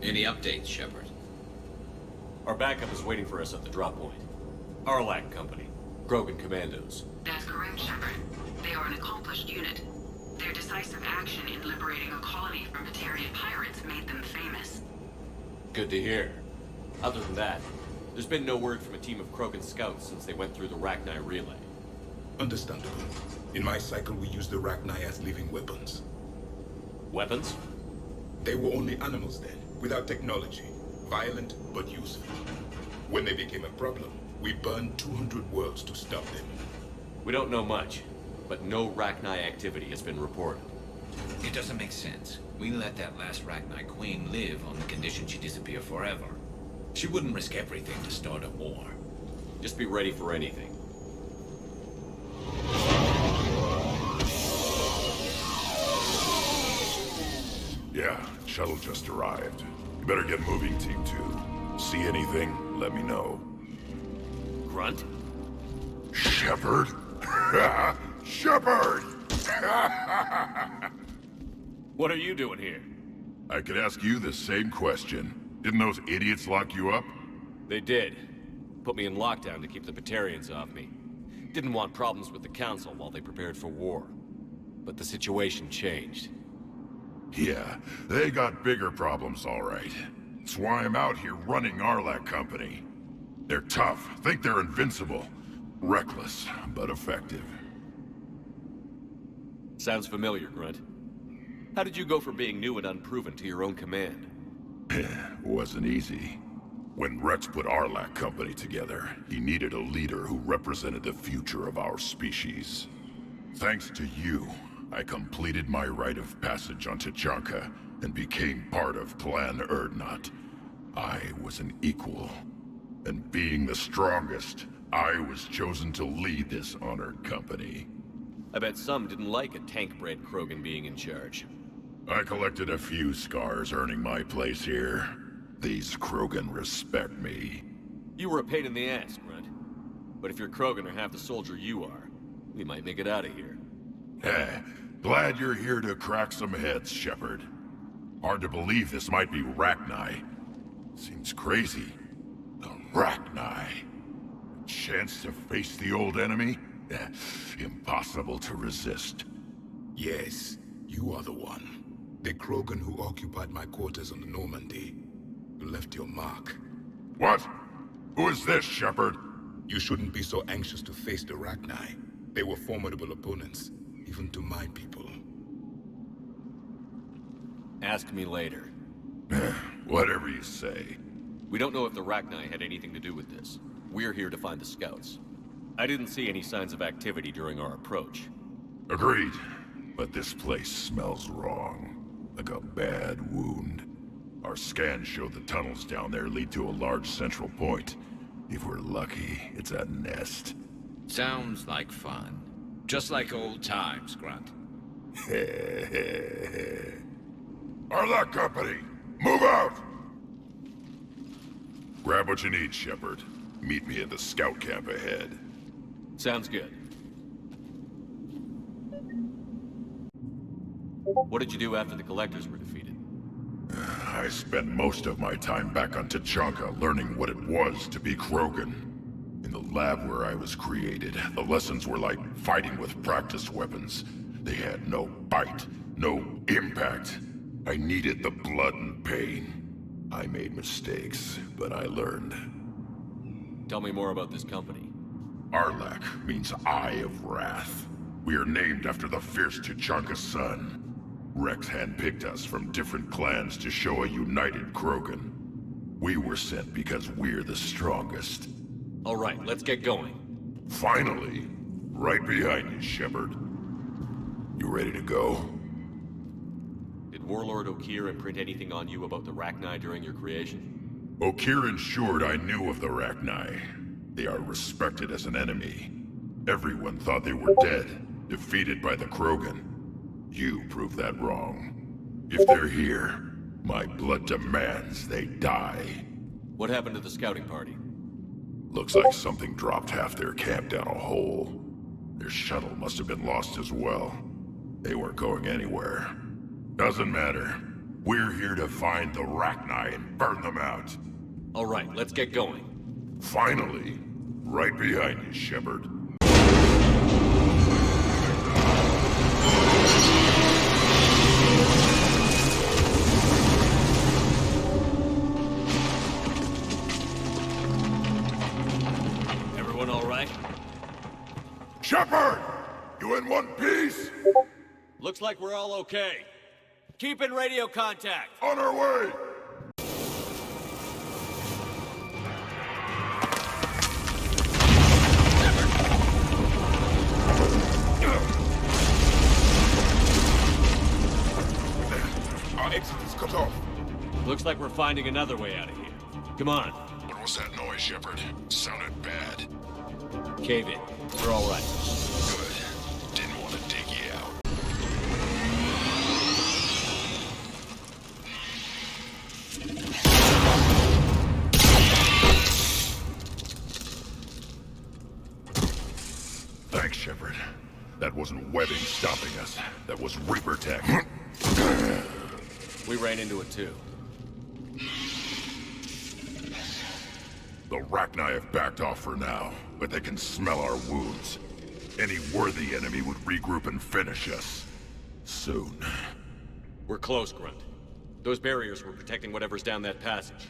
Any updates, Shepard? Our backup is waiting for us at the drop point. Arlac Company. Krogan Commandos. That's correct, Shepard. They are an accomplished unit. Their decisive action in liberating a colony from Batarian pirates made them famous. Good to hear. Other than that, there's been no word from a team of Krogan scouts since they went through the Rachni relay. Understandable. In my cycle, we use the Rachni as living weapons. Weapons? They were only animals then, without technology. Violent, but useful. When they became a problem, we burned 200 worlds to stop them. We don't know much, but no Rachni activity has been reported. It doesn't make sense. We let that last Rachni Queen live on the condition she disappear forever. She wouldn't risk everything to start a war. Just be ready for anything. Yeah, shuttle just arrived. You better get moving, Team 2. See anything, let me know. Grunt? Shepard? Shepard! What are you doing here? I could ask you the same question. Didn't those idiots lock you up? They did. Put me in lockdown to keep the Batarians off me. Didn't want problems with the Council while they prepared for war. But the situation changed. Yeah, they got bigger problems, all right. That's why I'm out here running Arlac Company. They're tough, think they're invincible. Reckless, but effective. Sounds familiar, Grunt. How did you go from being new and unproven to your own command? Wasn't easy. When Rex put Arlac Company together, he needed a leader who represented the future of our species. Thanks to you, I completed my rite of passage on Tuchanka and became part of Plan Urdnot. I was an equal, and being the strongest, I was chosen to lead this honored company. I bet some didn't like a tank-bred Krogan being in charge. I collected a few scars earning my place here. These Krogan respect me. You were a pain in the ass, Grunt. But if you're Krogan or half the soldier you are, we might make it out of here. Glad you're here to crack some heads, Shepard. Hard to believe this might be Rachni. Seems crazy. The Rachni. Chance to face the old enemy? Impossible to resist. Yes, you are the one. The Krogan who occupied my quarters on the Normandy. You left your mark. What? Who is this, Shepard? You shouldn't be so anxious to face the Rachni. They were formidable opponents, even to my people. Ask me later. Whatever you say. We don't know if the Rachni had anything to do with this. We're here to find the scouts. I didn't see any signs of activity during our approach. Agreed. But this place smells wrong. Like a bad wound. Our scans show the tunnels down there lead to a large central point. If we're lucky, it's a nest. Sounds like fun. Just like old times, Grunt. Arlac Company, move out! Grab what you need, Shepard. Meet me at the scout camp ahead. Sounds good. What did you do after the Collectors were defeated? I spent most of my time back on Tuchanka learning what it was to be Krogan. In the lab where I was created, the lessons were like fighting with practice weapons. They had no bite, no impact. I needed the blood and pain. I made mistakes, but I learned. Tell me more about this company. Arlac means Eye of Wrath. We are named after the fierce Tuchanka sun. Rex handpicked us from different clans to show a united Krogan. We were sent because we're the strongest. All right, let's get going. Finally! Right behind you, Shepard. You ready to go? Did Warlord Okeer imprint anything on you about the Rachni during your creation? Okeer ensured I knew of the Rachni. They are respected as an enemy. Everyone thought they were dead, defeated by the Krogan. You proved that wrong. If they're here, my blood demands they die. What happened to the scouting party? Looks like something dropped half their camp down a hole. Their shuttle must have been lost as well. They weren't going anywhere. Doesn't matter. We're here to find the Rachni and burn them out. All right, let's get going. Finally. Right behind you, Shepard. Everyone all right? Shepard! You in one piece? Looks like we're all okay. Keep in radio contact. On our way! Our exit is cut off. Looks like we're finding another way out of here. Come on, What was that noise, Shepard? Sounded bad. cave in. We're all right. Good. Didn't want to dig you out. Thanks, Shepard. That wasn't webbing stopping us. That was Reaper tech. We ran into it too. The Rachni have backed off for now, but they can smell our wounds. Any worthy enemy would regroup and finish us. Soon. We're close, Grunt. Those barriers were protecting whatever's down that passage.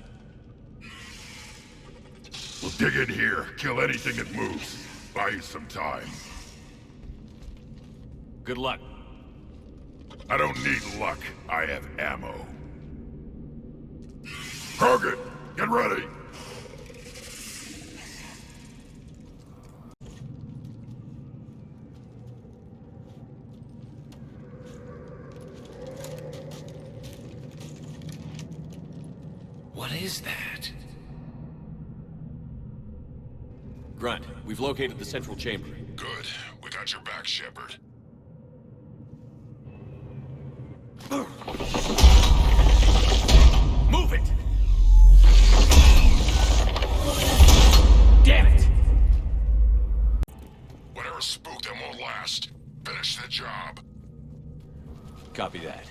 We'll dig in here, kill anything that moves. Buy you some time. Good luck. I don't need luck. I have ammo. Krogan, get ready! What is that? Grunt, we've located the central chamber. Good. We got your back, Shepard. Move it! Damn it! Whatever spooked them won't last. Finish the job. Copy that.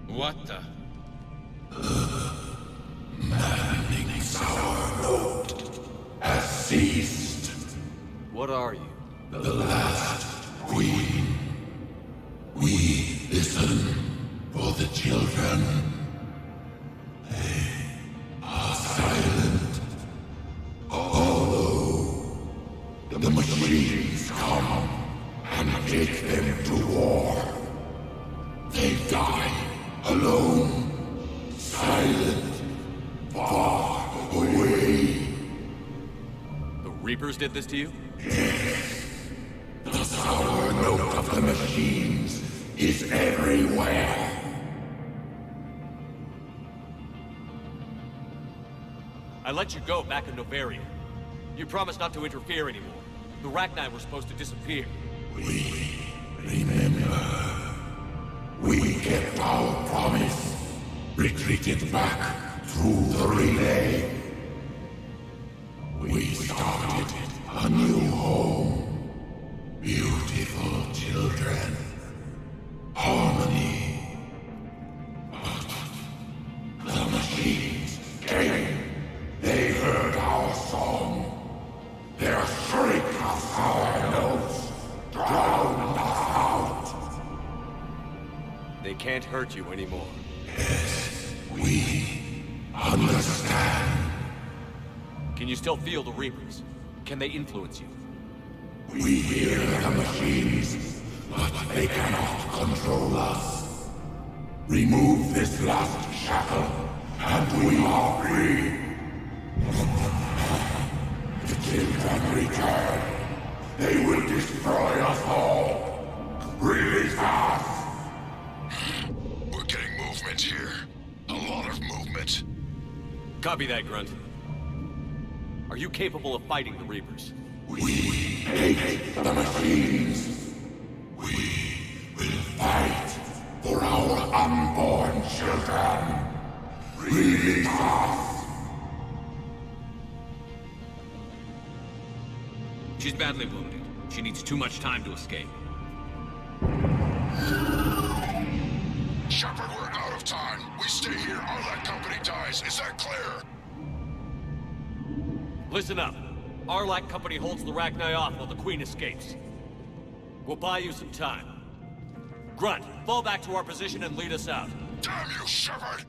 What the? Ceased. What are you? The last queen. We listen for the children. They are silent. Although the machines come and take them to war, they die alone, silent, far away. The Reapers did this to you? The sour note of the machines is everywhere. I let you go back in Novaria. You promised not to interfere anymore. The Rachni were supposed to disappear. We remember. We kept our promise. Retreated back through the relay. We started a new home. Beautiful children. Harmony. But the machines came. They heard our song. Their shriek of sour notes drowned us out. They can't hurt you anymore. We understand. Can you still feel the Reapers? Can they influence you? We hear the machines, but they cannot control us. Remove this last shackle, and we are free. The children return. They will destroy us all. Release us. We're getting movement here. A lot of movement. Copy that, Grunt. Are you capable of fighting the Reapers? We hate the machines. We will fight for our unborn children. She's badly wounded. She needs too much time to escape. Shepard, we're out of time. We stay here, Arlac Company dies. Is that clear? Listen up. Arlac Company holds the Rachni off while the Queen escapes. We'll buy you some time. Grunt, fall back to our position and lead us out. Damn you, Shepard!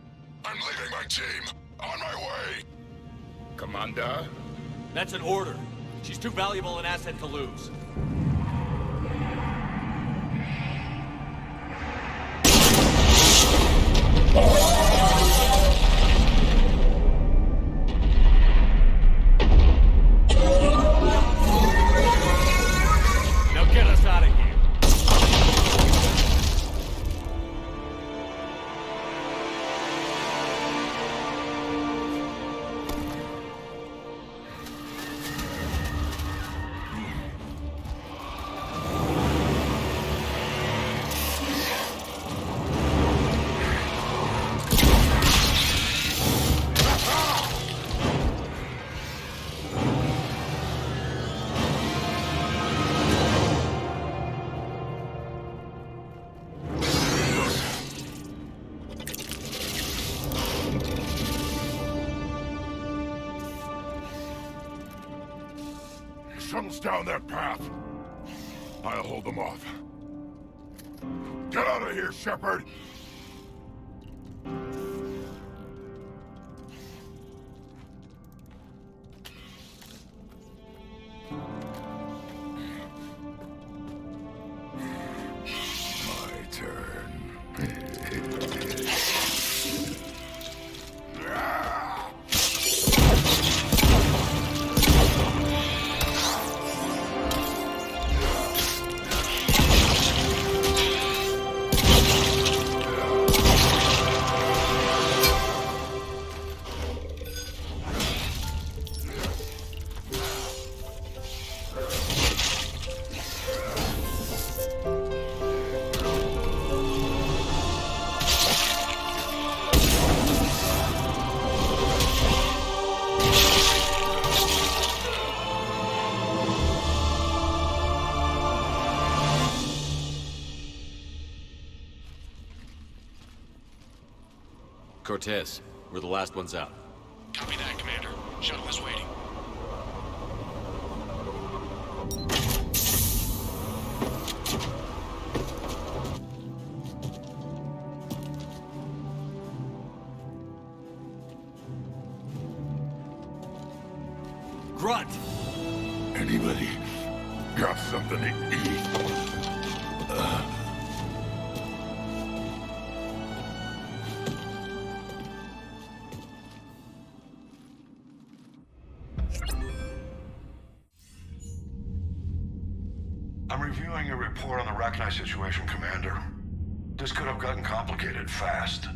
I'm leaving my team. On my way. Commander? That's an order. She's too valuable an asset to lose. Now get us out of here. Shuttles down that path. I'll hold them off. Get out of here, Shepard! My turn. Cortez, we're the last ones out. Copy that, Commander. Shuttle is waiting. Grunt! Anybody got something to eat? I'm reviewing your report on the Rachni situation, Commander. This could have gotten complicated fast.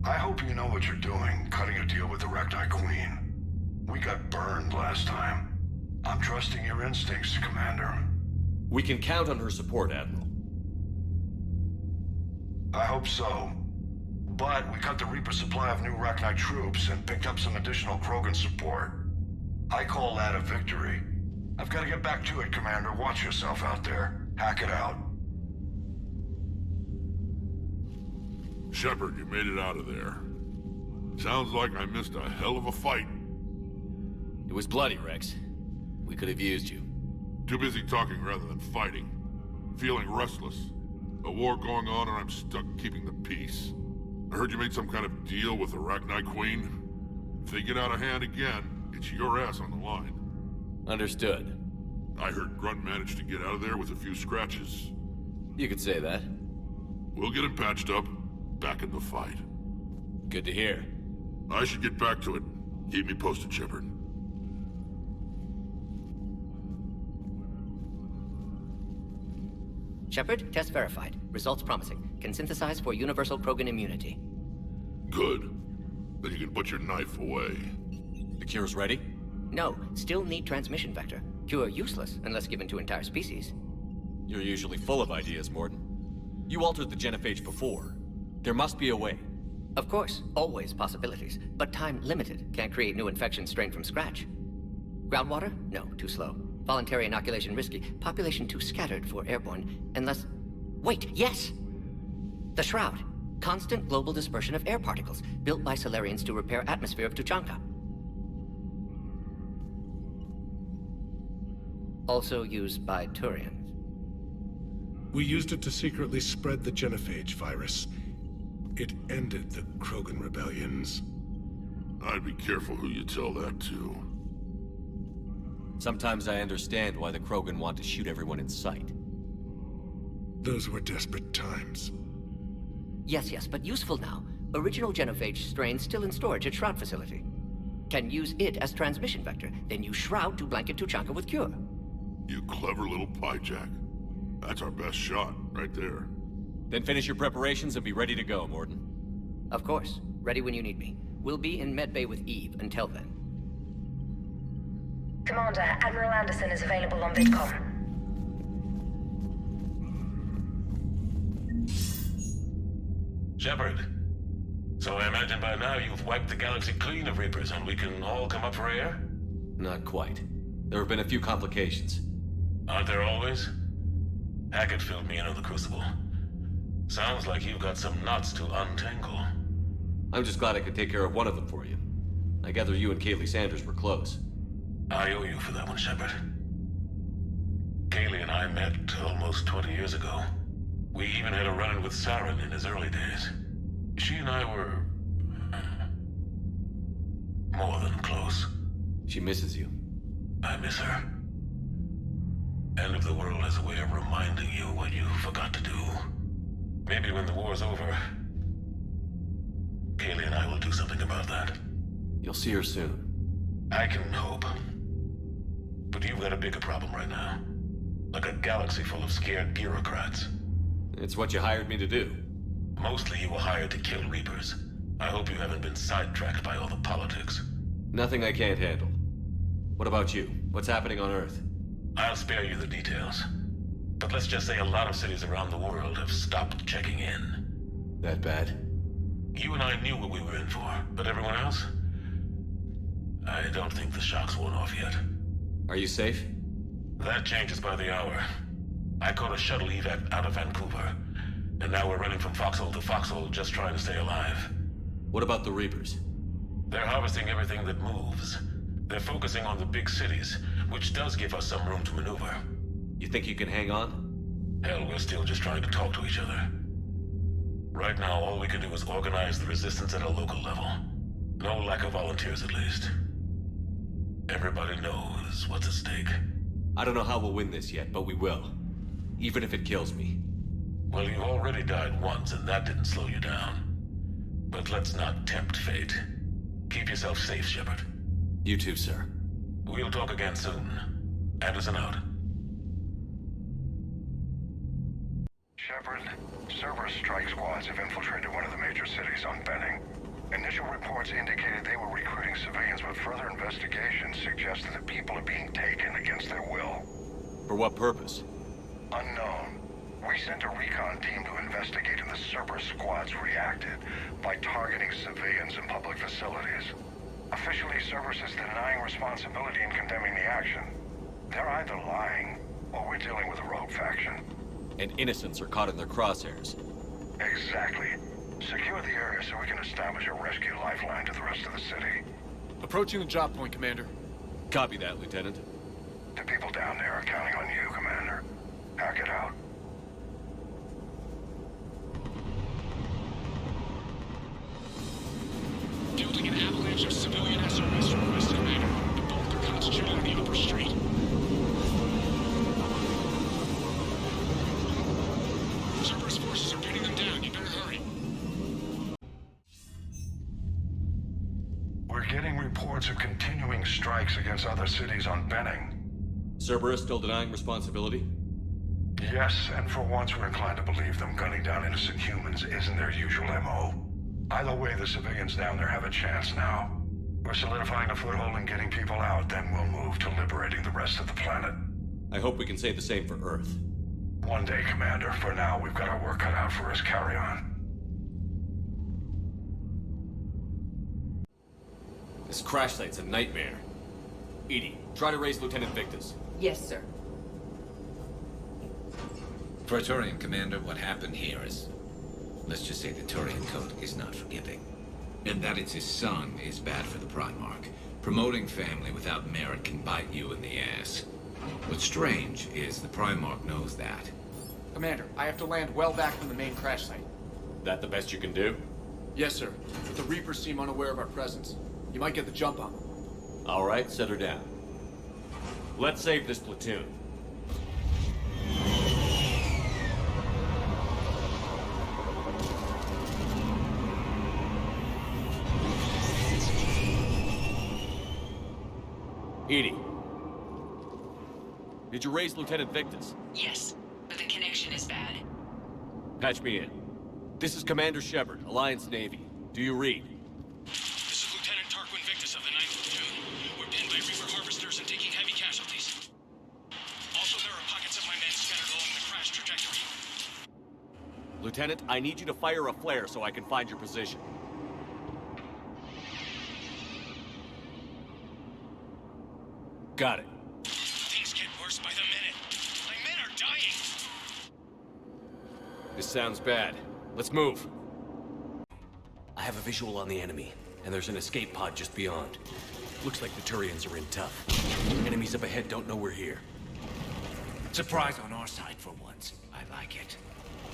I hope you know what you're doing, cutting a deal with the Rachni Queen. We got burned last time. I'm trusting your instincts, Commander. We can count on her support, Admiral. I hope so. But we cut the Reaper supply of new Rachni troops and picked up some additional Krogan support. I call that a victory. I've got to get back to it, Commander. Watch yourself out there. Hack it out. Shepard, you made it out of there. Sounds like I missed a hell of a fight. It was bloody, Rex. We could have used you. Too busy talking rather than fighting. Feeling restless. A war going on and I'm stuck keeping the peace. I heard you made some kind of deal with the Rachni Queen. If they get out of hand again, it's your ass on the line. Understood. I heard Grunt managed to get out of there with a few scratches. You could say that. We'll get him patched up, back in the fight. Good to hear. I should get back to it. Keep me posted, Shepard. Shepard, test verified. Results promising. Can synthesize for universal Krogan immunity. Good. Then you can put your knife away. The cure's ready? No, still need transmission vector. Cure useless unless given to entire species. You're usually full of ideas, Mordin. You altered the genophage before. There must be a way. Of course, always possibilities, but time limited. Can't create new infection strain from scratch. Groundwater? No, too slow. Voluntary inoculation risky. Population too scattered for airborne, unless... Wait, yes! The Shroud. Constant global dispersion of air particles, built by Solarians to repair atmosphere of Tuchanka. Also used by Turians. We used it to secretly spread the genophage virus. It ended the Krogan rebellions. I'd be careful who you tell that to. Sometimes I understand why the Krogan want to shoot everyone in sight. Those were desperate times. Yes, but useful now. Original genophage strain still in storage at Shroud facility. Can use it as transmission vector, then use Shroud to blanket Tuchanka with cure. You clever little pyjak. That's our best shot, right there. Then finish your preparations and be ready to go, Mordin. Of course. Ready when you need me. We'll be in Medbay with Eve until then. Commander, Admiral Anderson is available on VidCom. Shepard. So I imagine by now you've wiped the galaxy clean of Reapers and we can all come up for air? Not quite. There have been a few complications. Aren't there always? Hackett filled me in on the Crucible. Sounds like you've got some knots to untangle. I'm just glad I could take care of one of them for you. I gather you and Kaylee Sanders were close. I owe you for that one, Shepard. Kaylee and I met almost 20 years ago. We even had a run-in with Saren in his early days. She and I were... more than close. She misses you. I miss her. End of the world has a way of reminding you what you forgot to do. Maybe when the war's over, Kaylee and I will do something about that. You'll see her soon. I can hope. But you've got a bigger problem right now. Like a galaxy full of scared bureaucrats. It's what you hired me to do. Mostly you were hired to kill Reapers. I hope you haven't been sidetracked by all the politics. Nothing I can't handle. What about you? What's happening on Earth? I'll spare you the details. But let's just say a lot of cities around the world have stopped checking in. That bad? You and I knew what we were in for, but everyone else? I don't think the shock's worn off yet. Are you safe? That changes by the hour. I caught a shuttle evac out of Vancouver, and now we're running from foxhole to foxhole just trying to stay alive. What about the Reapers? They're harvesting everything that moves. They're focusing on the big cities, which does give us some room to maneuver. You think you can hang on? Hell, we're still just trying to talk to each other. Right now, all we can do is organize the resistance at a local level. No lack of volunteers, at least. Everybody knows what's at stake. I don't know how we'll win this yet, but we will. Even if it kills me. Well, you already died once, and that didn't slow you down. But let's not tempt fate. Keep yourself safe, Shepard. You too, sir. We'll talk again soon. Anderson out. Shepard, Cerberus strike squads have infiltrated one of the major cities on Benning. Initial reports indicated they were recruiting civilians, but further investigation suggested that people are being taken against their will. For what purpose? Unknown. We sent a recon team to investigate, and the Cerberus squads reacted by targeting civilians in public facilities. Officially, Cerberus is denying responsibility and condemning the action. They're either lying, or we're dealing with a rogue faction. And innocents are caught in their crosshairs. Exactly. Secure the area so we can establish a rescue lifeline to the rest of the city. Approaching the drop point, Commander. Copy that, Lieutenant. The people down there are counting on you, Commander. Hack it out. Fielding an avalanche of civilian SOS requests, Commander. The bulk are concentrated on the upper street. Cerberus forces are pinning them down. You better hurry. We're getting reports of continuing strikes against other cities on Benning. Cerberus still denying responsibility? Yes, and for once we're inclined to believe them. Gunning down innocent humans isn't their usual MO. Either way, the civilians down there have a chance now. We're solidifying a foothold and getting people out, then we'll move to liberating the rest of the planet. I hope we can say the same for Earth. One day, Commander. For now, we've got our work cut out for us. Carry on. This crash site's a nightmare. Edie, try to raise Lieutenant Victus. Yes, sir. For a Turian commander, what happened here is... let's just say the Turian code is not forgiving. And that it's his son is bad for the Primarch. Promoting family without merit can bite you in the ass. What's strange is the Primarch knows that. Commander, I have to land well back from the main crash site. That the best you can do? Yes, sir. But the Reapers seem unaware of our presence. You might get the jump on them. All right, set her down. Let's save this platoon. Edie. Did you raise Lieutenant Victus? Yes, but the connection is bad. Patch me in. This is Commander Shepard, Alliance Navy. Do you read? This is Lieutenant Tarquin Victus of the 9th Platoon. We're pinned by Reaper harvesters and taking heavy casualties. Also, there are pockets of my men scattered along the crash trajectory. Lieutenant, I need you to fire a flare so I can find your position. Got it. Things get worse by the minute. My men are dying. This sounds bad. Let's move. I have a visual on the enemy, and there's an escape pod just beyond. Looks like the Turians are in tough. Enemies up ahead don't know we're here. Surprise on our side for once. I like it.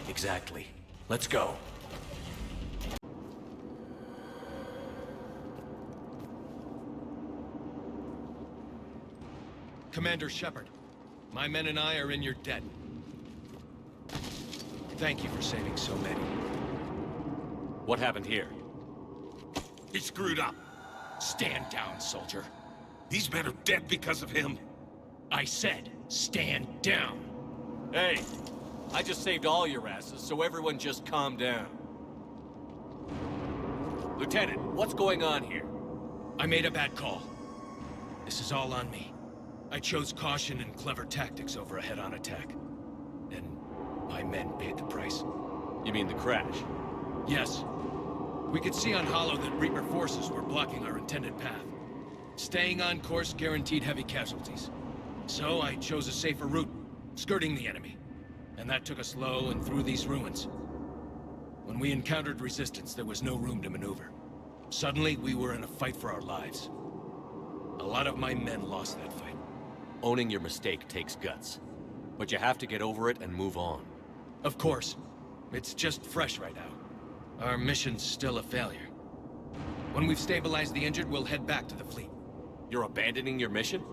Exactly. Let's go. Commander Shepard, my men and I are in your debt. Thank you for saving so many. What happened here? He screwed up. Stand down, soldier. These men are dead because of him. I said, stand down. Hey, I just saved all your asses, so everyone just calm down. Lieutenant, what's going on here? I made a bad call. This is all on me. I chose caution and clever tactics over a head-on attack. And my men paid the price. You mean the crash? Yes. We could see on Hollow that Reaper forces were blocking our intended path. Staying on course guaranteed heavy casualties. So I chose a safer route, skirting the enemy. And that took us low and through these ruins. When we encountered resistance, there was no room to maneuver. Suddenly, we were in a fight for our lives. A lot of my men lost that fight. Owning your mistake takes guts. But you have to get over it and move on. Of course. It's just fresh right now. Our mission's still a failure. When we've stabilized the injured, we'll head back to the fleet. You're abandoning your mission?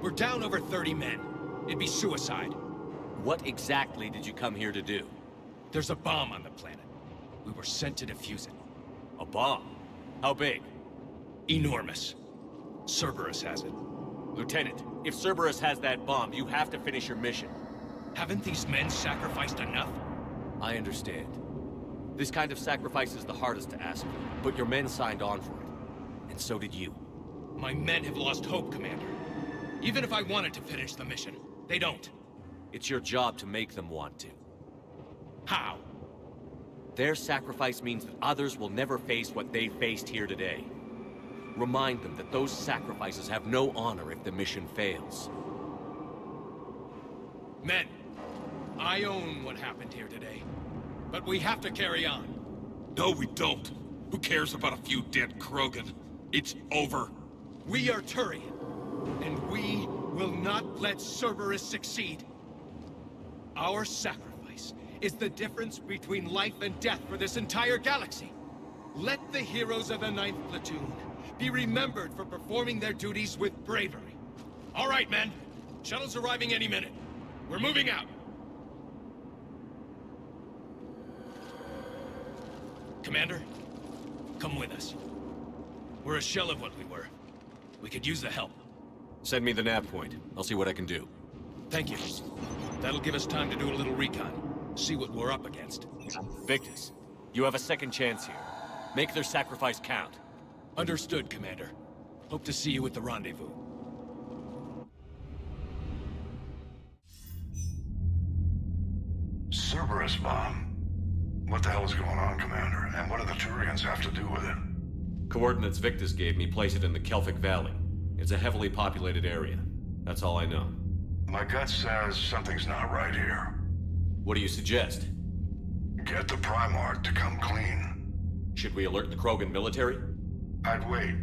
We're down over 30 men. It'd be suicide. What exactly did you come here to do? There's a bomb on the planet. We were sent to defuse it. A bomb? How big? Enormous. Cerberus has it. Lieutenant, if Cerberus has that bomb, you have to finish your mission. Haven't these men sacrificed enough? I understand. This kind of sacrifice is the hardest to ask for, but your men signed on for it. And so did you. My men have lost hope, Commander. Even if I wanted to finish the mission, they don't. It's your job to make them want to. How? Their sacrifice means that others will never face what they faced here today. Remind them that those sacrifices have no honor if the mission fails. Men, I own what happened here today. But we have to carry on. No, we don't. Who cares about a few dead Krogan? It's over. We are Turian, and we will not let Cerberus succeed. Our sacrifice is the difference between life and death for this entire galaxy. Let the heroes of the 9th Platoon be remembered for performing their duties with bravery. All right, men. Shuttle's arriving any minute. We're moving out. Commander, come with us. We're a shell of what we were. We could use the help. Send me the nav point. I'll see what I can do. Thank you. That'll give us time to do a little recon. See what we're up against. Victus, you have a second chance here. Make their sacrifice count. Understood, Commander. Hope to see you at the rendezvous. Cerberus bomb. What the hell is going on, Commander? And what do the Turians have to do with it? Coordinates Victus gave me place it in the Kelphic Valley. It's a heavily populated area. That's all I know. My gut says something's not right here. What do you suggest? Get the Primarch to come clean. Should we alert the Krogan military? I'd wait.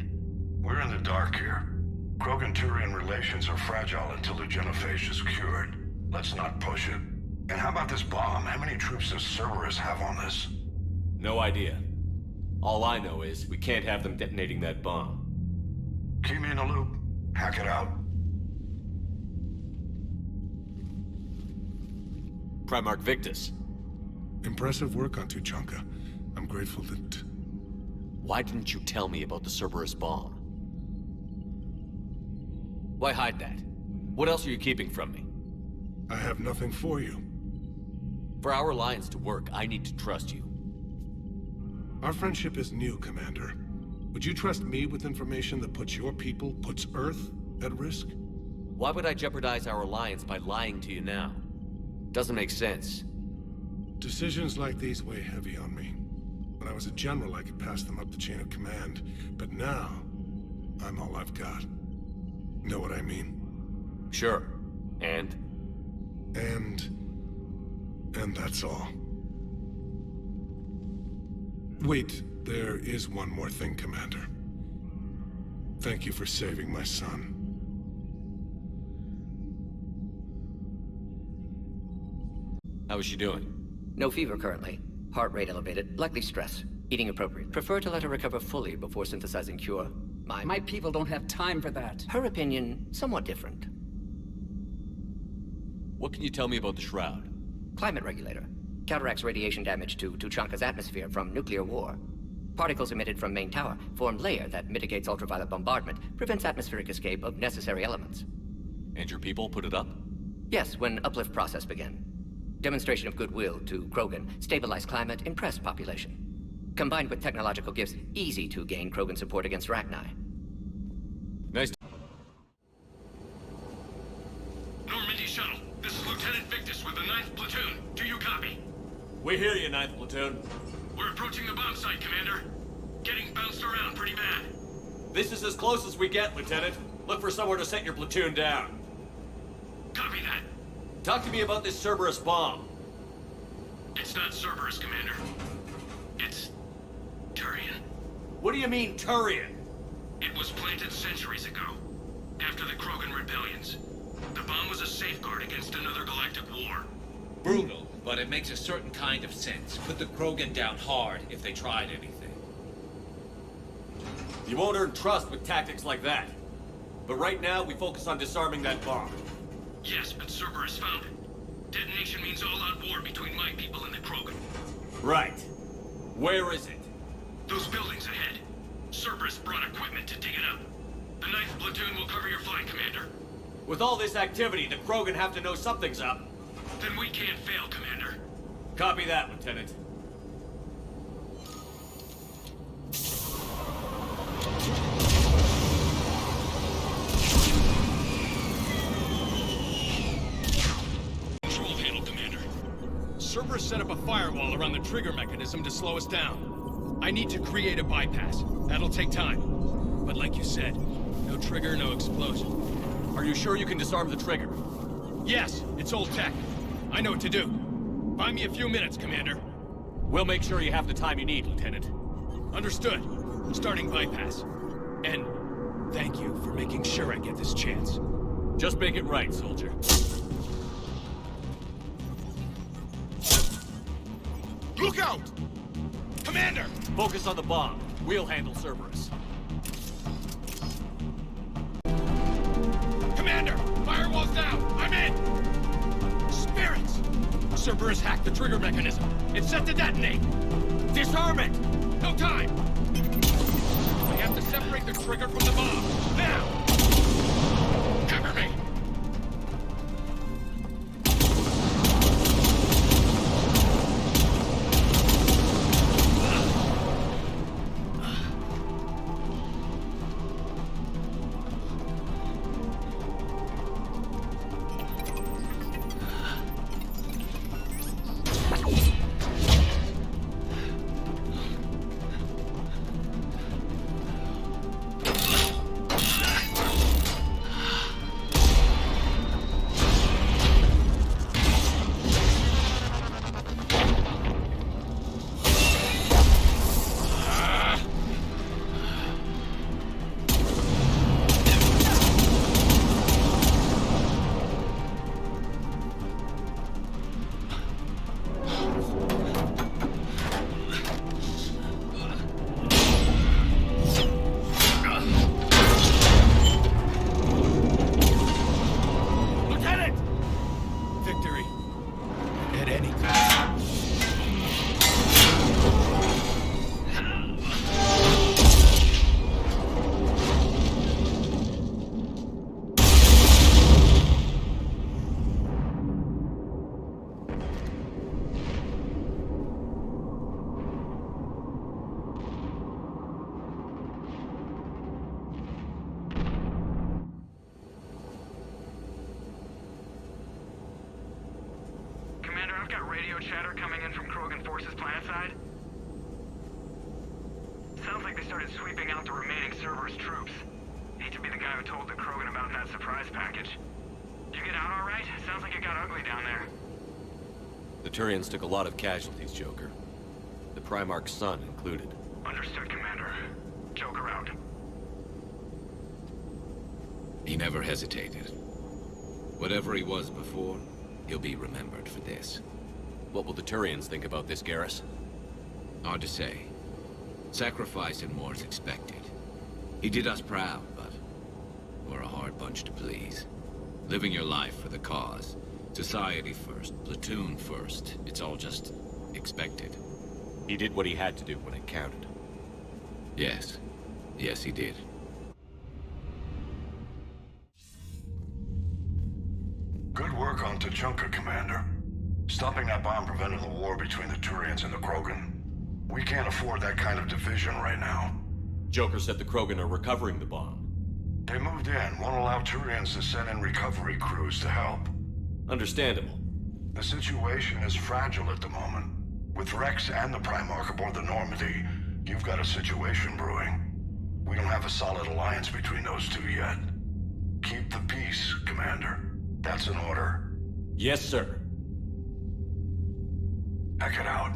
We're in the dark here. Krogan-Turian relations are fragile until the genophage is cured. Let's not push it. And how about this bomb? How many troops does Cerberus have on this? No idea. All I know is we can't have them detonating that bomb. Keep me in the loop. Hack it out. Primarch Victus. Impressive work on Tuchanka. I'm grateful that... Why didn't you tell me about the Cerberus bomb? Why hide that? What else are you keeping from me? I have nothing for you. For our alliance to work, I need to trust you. Our friendship is new, Commander. Would you trust me with information that puts your people, puts Earth, at risk? Why would I jeopardize our alliance by lying to you now? Doesn't make sense. Decisions like these weigh heavy on me. When I was a general, I could pass them up the chain of command. But now, I'm all I've got. Know what I mean? Sure. And that's all. Wait, there is one more thing, Commander. Thank you for saving my son. How is she doing? No fever currently. Heart rate elevated, likely stress. Eating appropriate. Prefer to let her recover fully before synthesizing cure. My people don't have time for that. Her opinion, somewhat different. What can you tell me about the Shroud? Climate regulator. Counteracts radiation damage to Tuchanka's atmosphere from nuclear war. Particles emitted from main tower form layer that mitigates ultraviolet bombardment, prevents atmospheric escape of necessary elements. And your people put it up? Yes, when uplift process began. Demonstration of goodwill to Krogan, stabilize climate, impress population. Combined with technological gifts, easy to gain Krogan support against Rachni. Nice. Normandy Shuttle, this is Lieutenant Victus with the 9th Platoon. Do you copy? We hear you, 9th Platoon. We're approaching the bomb site, Commander. Getting bounced around pretty bad. This is as close as we get, Lieutenant. Look for somewhere to set your platoon down. Copy that. Talk to me about this Cerberus bomb. It's not Cerberus, Commander. It's... Turian. What do you mean, Turian? It was planted centuries ago, after the Krogan rebellions. The bomb was a safeguard against another galactic war. Brutal, but it makes a certain kind of sense. Put the Krogan down hard if they tried anything. You won't earn trust with tactics like that. But right now, we focus on disarming that bomb. Yes, but Cerberus found it. Detonation means all-out war between my people and the Krogan. Right. Where is it? Those buildings ahead. Cerberus brought equipment to dig it up. The 9th Platoon will cover your flank, Commander. With all this activity, the Krogan have to know something's up. Then we can't fail, Commander. Copy that, Lieutenant. Control panel, Commander. Cerberus set up a firewall around the trigger mechanism to slow us down. I need to create a bypass. That'll take time. But like you said, no trigger, no explosion. Are you sure you can disarm the trigger? Yes, it's old tech. I know what to do. Buy me a few minutes, Commander. We'll make sure you have the time you need, Lieutenant. Understood. Starting bypass. And thank you for making sure I get this chance. Just make it right, soldier. Look out! Commander! Focus on the bomb. We'll handle Cerberus. Commander! Firewall's down! I'm in! Spirits! Cerberus hacked the trigger mechanism. It's set to detonate. Disarm it! No time! We have to separate the trigger from the bomb. Now! Cover me! radio chatter coming in from Krogan forces planetside? Sounds like they started sweeping out the remaining Cerberus troops. Hate to be the guy who told the Krogan about that surprise package. You get out all right? Sounds like it got ugly down there. The Turians took a lot of casualties, Joker. The Primarch's son included. Understood, Commander. Joker out. He never hesitated. Whatever he was before, he'll be remembered for this. What will the Turians think about this, Garrus? Hard to say. Sacrifice and more's expected. He did us proud, but we're a hard bunch to please. Living your life for the cause. Society first, platoon first. It's all just expected. He did what he had to do when it counted. Yes. Yes, he did. Good work on Tuchanka, Commander. Stopping that bomb prevented the war between the Turians and the Krogan. We can't afford that kind of division right now. Joker said the Krogan are recovering the bomb. They moved in, won't allow Turians to send in recovery crews to help. Understandable. The situation is fragile at the moment. With Rex and the Primarch aboard the Normandy, you've got a situation brewing. We don't have a solid alliance between those two yet. Keep the peace, Commander. That's an order. Yes, sir. Heck it out.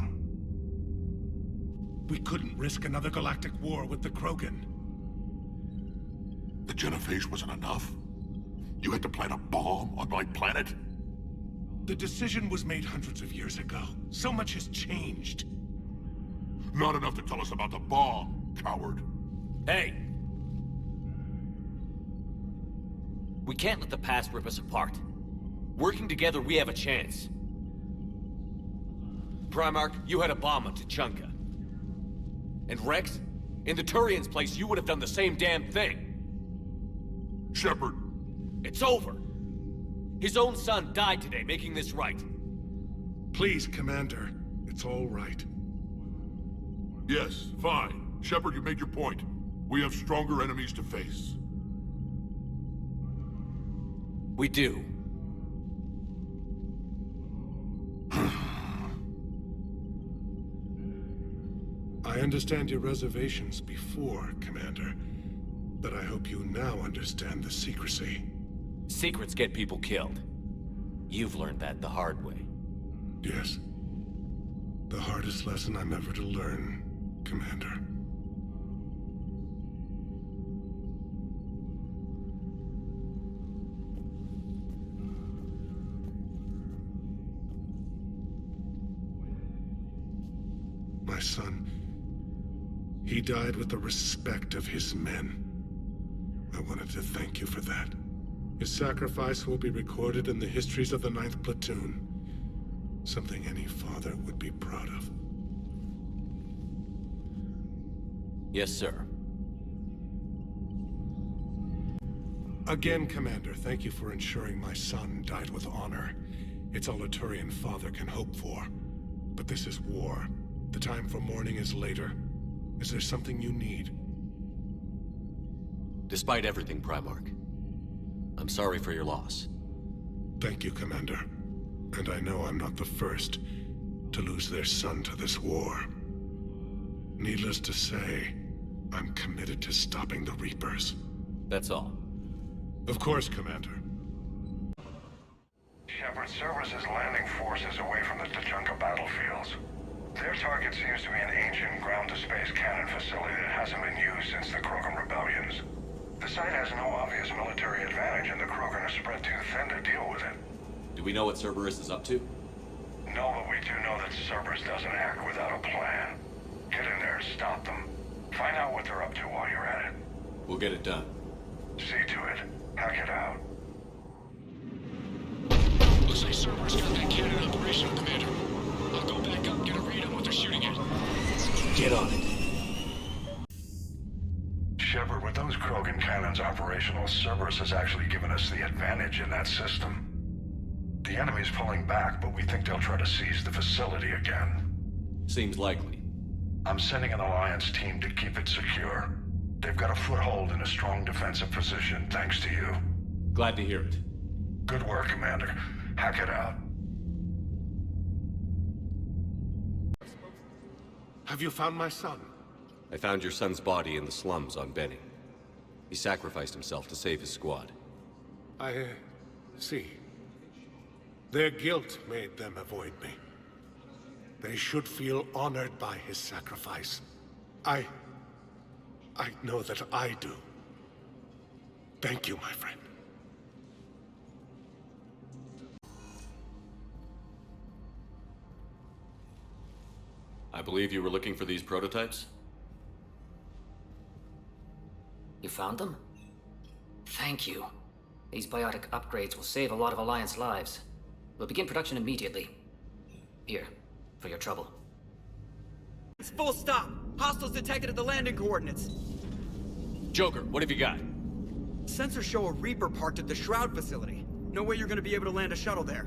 We couldn't risk another galactic war with the Krogan. The Genophage wasn't enough? You had to plant a bomb on my planet? The decision was made hundreds of years ago. So much has changed. Not enough to tell us about the bomb, coward. Hey! We can't let the past rip us apart. Working together, we have a chance. Primarch, you had a bomb on Tuchanka. And Rex, in the Turian's place, you would have done the same damn thing. Shepard. It's over. His own son died today, making this right. Please, Commander. It's all right. Yes, fine. Shepard, you made your point. We have stronger enemies to face. We do. I understand your reservations before, Commander. But I hope you now understand the secrecy. Secrets get people killed. You've learned that the hard way. Yes. The hardest lesson I'm ever to learn, Commander. My son, he died with the respect of his men. I wanted to thank you for that. His sacrifice will be recorded in the histories of the 9th Platoon. Something any father would be proud of. Yes, sir. Again, Commander, thank you for ensuring my son died with honor. It's all a Turian father can hope for. But this is war. The time for mourning is later. Is there something you need? Despite everything, Primarch, I'm sorry for your loss. Thank you, Commander. And I know I'm not the first to lose their son to this war. Needless to say, I'm committed to stopping the Reapers. That's all. Of course, Commander. Shepard, Cerberus is landing forces away from the Tuchanka battlefields. Their target seems to be an ancient ground-to-space cannon facility that hasn't been used since the Krogan rebellions. The site has no obvious military advantage, and the Krogan are spread too thin to deal with it. Do we know what Cerberus is up to? No, but we do know that Cerberus doesn't act without a plan. Get in there and stop them. Find out what they're up to while you're at it. We'll get it done. See to it. Hack it out. Looks like Cerberus got that cannon operational, Commander. I'll go back up and get a read on what they're shooting at. Get on it. Shepard, with those Krogan cannons operational, Cerberus has actually given us the advantage in that system. The enemy's pulling back, but we think they'll try to seize the facility again. Seems likely. I'm sending an Alliance team to keep it secure. They've got a foothold in a strong defensive position, thanks to you. Glad to hear it. Good work, Commander. Hack it out. Have you found my son? I found your son's body in the slums on Benning. He sacrificed himself to save his squad. I see. Their guilt made them avoid me. They should feel honored by his sacrifice. I know that I do. Thank you, my friend. I believe you were looking for these prototypes? You found them? Thank you. These biotic upgrades will save a lot of Alliance lives. We'll begin production immediately. Here, for your trouble. It's full stop! Hostiles detected at the landing coordinates! Joker, what have you got? Sensors show a Reaper parked at the Shroud facility. No way you're gonna be able to land a shuttle there.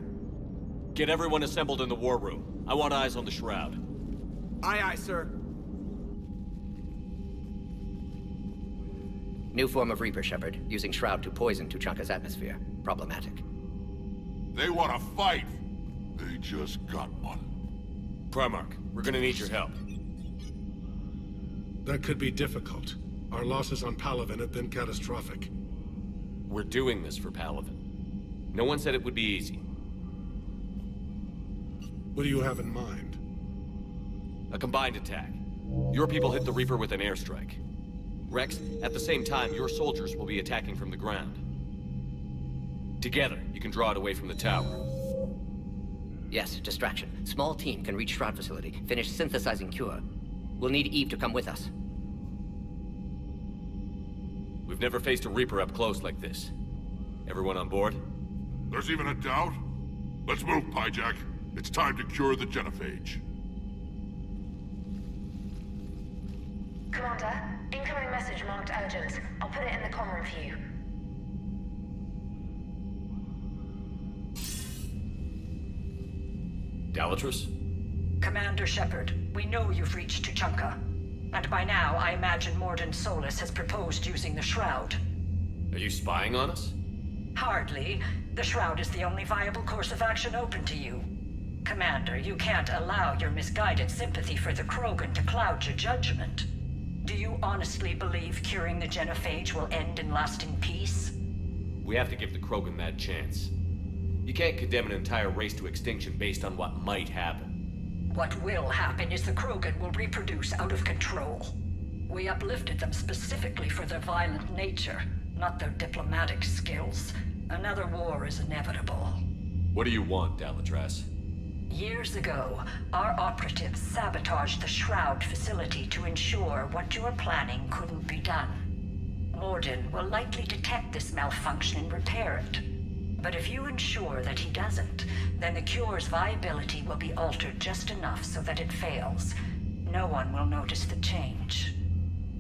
Get everyone assembled in the war room. I want eyes on the Shroud. Aye, aye, sir. New form of Reaper, Shepard, using Shroud to poison Tuchanka's atmosphere. Problematic. They want to fight. They just got one. Primarch, we're gonna need your help. That could be difficult. Our losses on Palaven have been catastrophic. We're doing this for Palaven. No one said it would be easy. What do you have in mind? A combined attack. Your people hit the Reaper with an airstrike. Rex, at the same time, your soldiers will be attacking from the ground. Together, you can draw it away from the tower. Yes, distraction. Small team can reach Shroud facility, finish synthesizing cure. We'll need Eve to come with us. We've never faced a Reaper up close like this. Everyone on board? There's even a doubt? Let's move, Pyjak. It's time to cure the genophage. Commander, incoming message marked urgent. I'll put it in the comm room for you. Dalatrus? Commander Shepard, we know you've reached Tuchanka. And by now, I imagine Mordin Solus has proposed using the Shroud. Are you spying on us? Hardly. The Shroud is the only viable course of action open to you. Commander, you can't allow your misguided sympathy for the Krogan to cloud your judgment. Do you honestly believe curing the genophage will end in lasting peace? We have to give the Krogan that chance. You can't condemn an entire race to extinction based on what might happen. What will happen is the Krogan will reproduce out of control. We uplifted them specifically for their violent nature, not their diplomatic skills. Another war is inevitable. What do you want, Dalatrass? Years ago, our operatives sabotaged the Shroud facility to ensure what you were planning couldn't be done. Mordin will likely detect this malfunction and repair it. But if you ensure that he doesn't, then the cure's viability will be altered just enough so that it fails. No one will notice the change.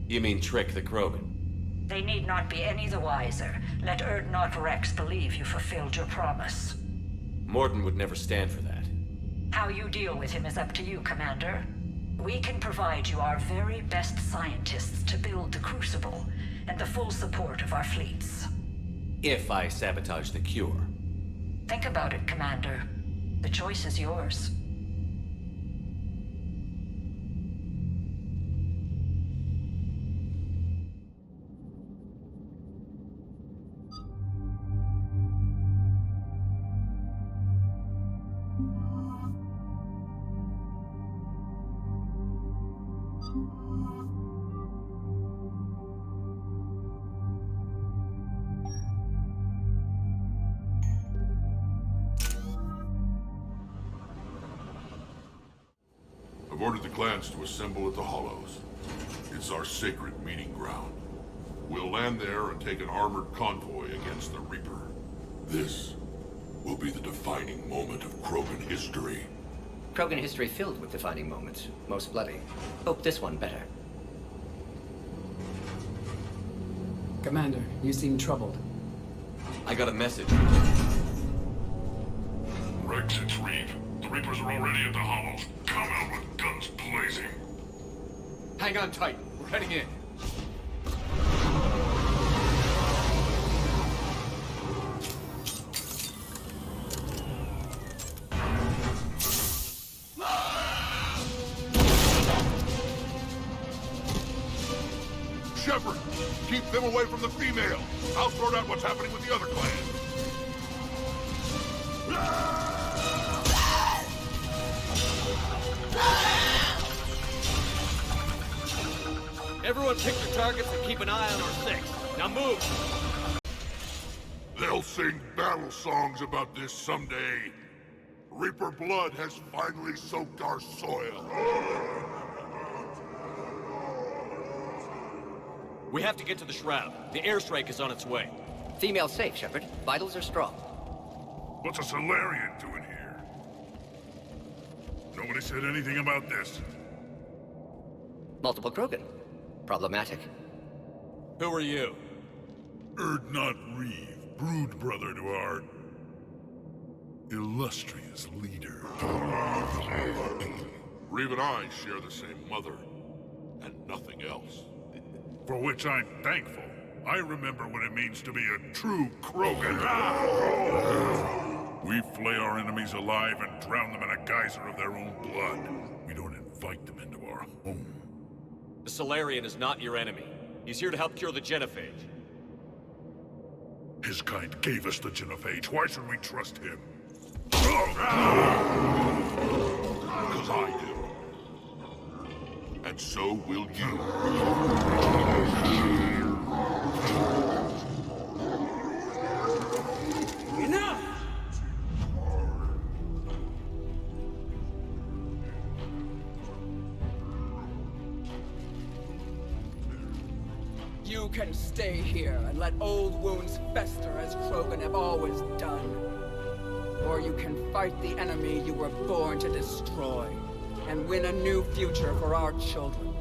You mean trick the Krogan? They need not be any the wiser. Let Urdnot Rex believe you fulfilled your promise. Mordin would never stand for that. How you deal with him is up to you, Commander. We can provide you our very best scientists to build the Crucible, and the full support of our fleets. If I sabotage the cure. Think about it, Commander. The choice is yours. I've ordered the clans to assemble at the Hollows. It's our sacred meeting ground. We'll land there and take an armored convoy against the Reaper. This will be the defining moment of Krogan history. Krogan history filled with defining moments, most bloody. Hope this one better. Commander, you seem troubled. I got a message. Rex, it's Reeve. The Reapers are already at the Hollows. Come out with guns blazing. Hang on tight. We're heading in. keep them away from the female. I'll sort out what's happening with the other clans. Everyone pick your targets and keep an eye on our six. Now move! They'll sing battle songs about this someday. Reaper blood has finally soaked our soil. We have to get to the Shroud. The airstrike is on its way. Female safe, Shepard. Vitals are strong. What's a Solarian doing here? Nobody said anything about this. Multiple Krogan. Problematic. Who are you? Urdnot Reeve, brood brother to our illustrious leader. Reeve and I share the same mother, and nothing else. For which I'm thankful. I remember what it means to be a true Krogan. We flay our enemies alive and drown them in a geyser of their own blood. We don't invite them into our home. The Solarian is not your enemy. He's here to help cure the genophage. His kind gave us the genophage. Why should we trust him? Because I do. And so will you. Enough! You can stay here and let old wounds fester as Krogan have always done. Or you can fight the enemy you were born to destroy, and win a new future for our children.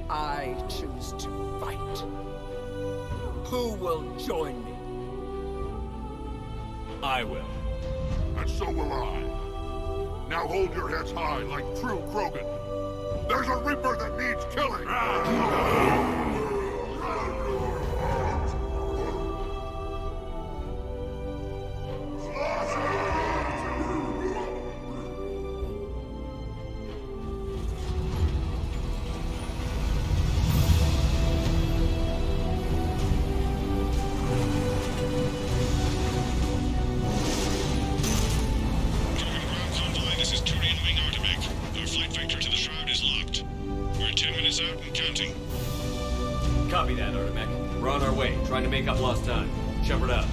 I choose to fight. Who will join me? I will. And so will I. Now hold your heads high like true Krogan. There's a Reaper that needs killing! Copy that, Artemek. We're on our way, trying to make up lost time. Shepard out.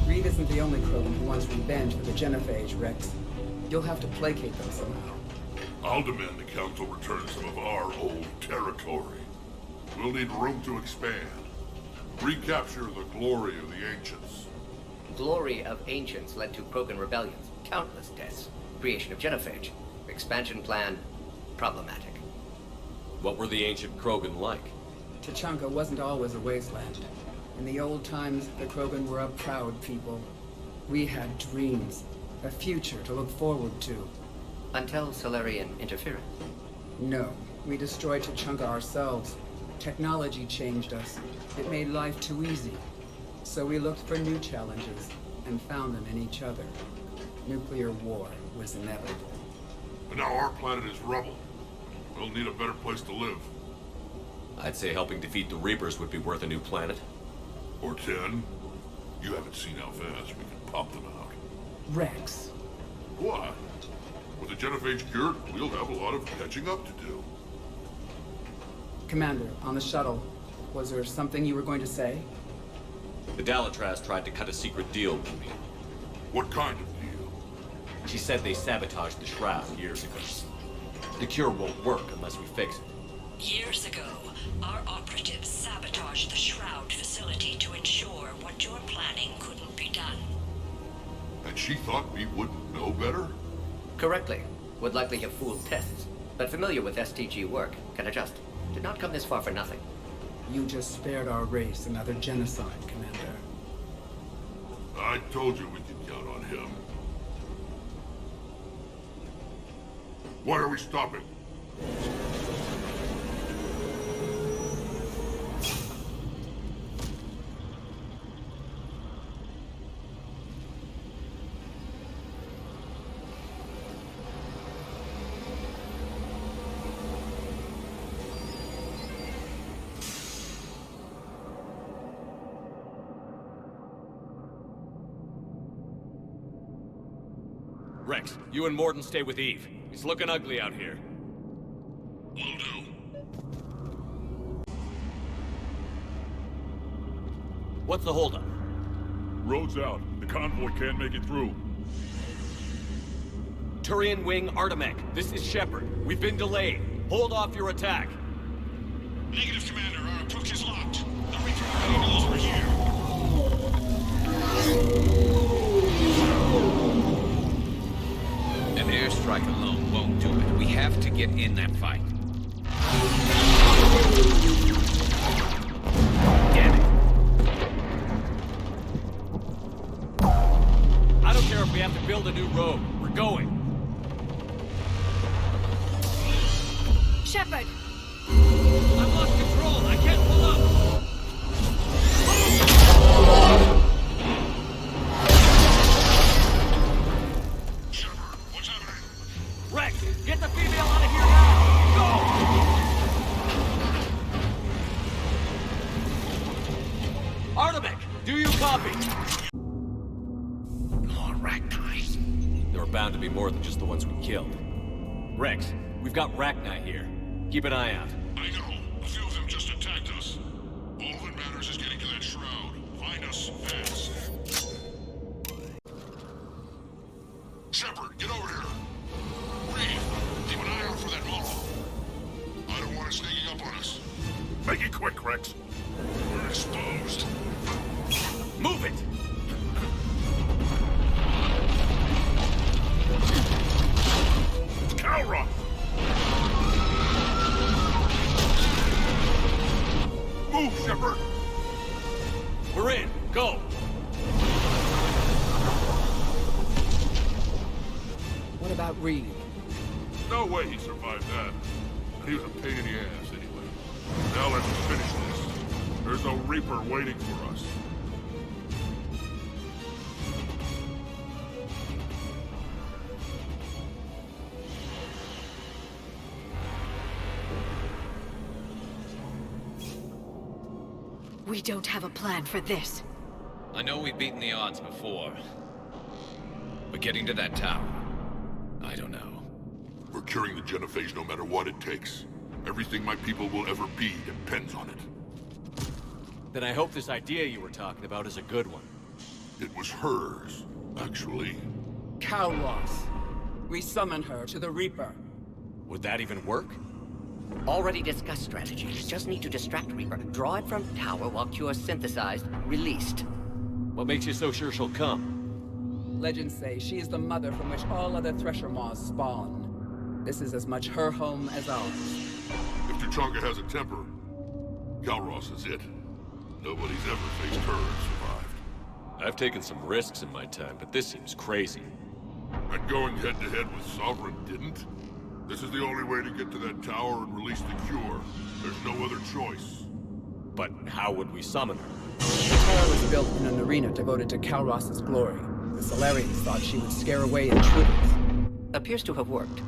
Reeve isn't the only Krogan who wants revenge for the genophage, Rex. You'll have to placate them somehow. I'll demand the Council return some of our old territory. We'll need room to expand. Recapture the glory of the Ancients. Glory of Ancients led to Krogan rebellions, countless deaths, creation of genophage, expansion plan, problematic. What were the ancient Krogan like? Tuchanka wasn't always a wasteland. In the old times, the Krogan were a proud people. We had dreams, a future to look forward to. Until Solarian interference? No, we destroyed Tuchanka ourselves. Technology changed us. It made life too easy. So we looked for new challenges, and found them in each other. Nuclear war was inevitable. And now our planet is rubble. We'll need a better place to live. I'd say helping defeat the Reapers would be worth a new planet. Or 10. You haven't seen how fast we can pop them out. Rex. What? With the genophage cured, we'll have a lot of catching up to do. Commander, on the shuttle, was there something you were going to say? The Dalatrass tried to cut a secret deal with me. What kind of deal? She said they sabotaged the Shroud years ago. The cure won't work unless we fix it. Years ago, our operatives sabotaged the Shroud facility to ensure what you're planning couldn't be done. And she thought we wouldn't know better? Correctly. Would likely have fooled tests, but familiar with STG work, can adjust. Did not come this far for nothing. You just spared our race another genocide, Commander. I told you we could count on him. Why are we stopping? Rex, you and Mordin stay with Eve. It's looking ugly out here. Will do. What's the holdup? Road's out. The convoy can't make it through. Turian Wing Artemek, this is Shepard. We've been delayed. Hold off your attack. Negative, Commander. Our approach is locked. The Reaper already knows we're here. An airstrike alone won't do it. We have to get in that fight. Damn it. I don't care if we have to build a new road. We're going. Shepard! I've lost control. I can't pull up. Shepard, what's happening? Rex, get the female out of here now! Go! Artemek, do you copy? More Rachni. There are bound to be more than just the ones we killed. Rex, we've got Rachni here. Keep an eye out. I know. A few of them just attacked us. All that matters is getting to that shroud. Find us fast. Shepard, get over here. Reeve, keep an eye out for that model. I don't want it sneaking up on us. Make it quick, Rex. We're exposed. Move it! Calroth! Move, Shepard! We're in. Go! What about Reed? No way he survived that. He was a pain in the ass, anyway. Now let's finish this. There's a Reaper waiting for us. We don't have a plan for this. I know we've beaten the odds before. But getting to that tower, I don't know. We're curing the genophage no matter what it takes. Everything my people will ever be depends on it. Then I hope this idea you were talking about is a good one. It was hers, actually. Calross. We summon her to the Reaper. Would that even work? Already discussed strategies. Just need to distract Reaper. Draw it from tower while Cure synthesized, released. What makes you so sure she'll come? Legends say she is the mother from which all other Thresher Maws spawn. This is as much her home as ours. If Tuchanka has a temper, Calross is it. Nobody's ever faced her and survived. I've taken some risks in my time, but this seems crazy. And going head-to-head with Sovereign didn't? This is the only way to get to that tower and release the cure. There's no other choice. But how would we summon her? The tower was built in an arena devoted to Calross's glory. The Solarians thought she would scare away intruders. Appears to have worked.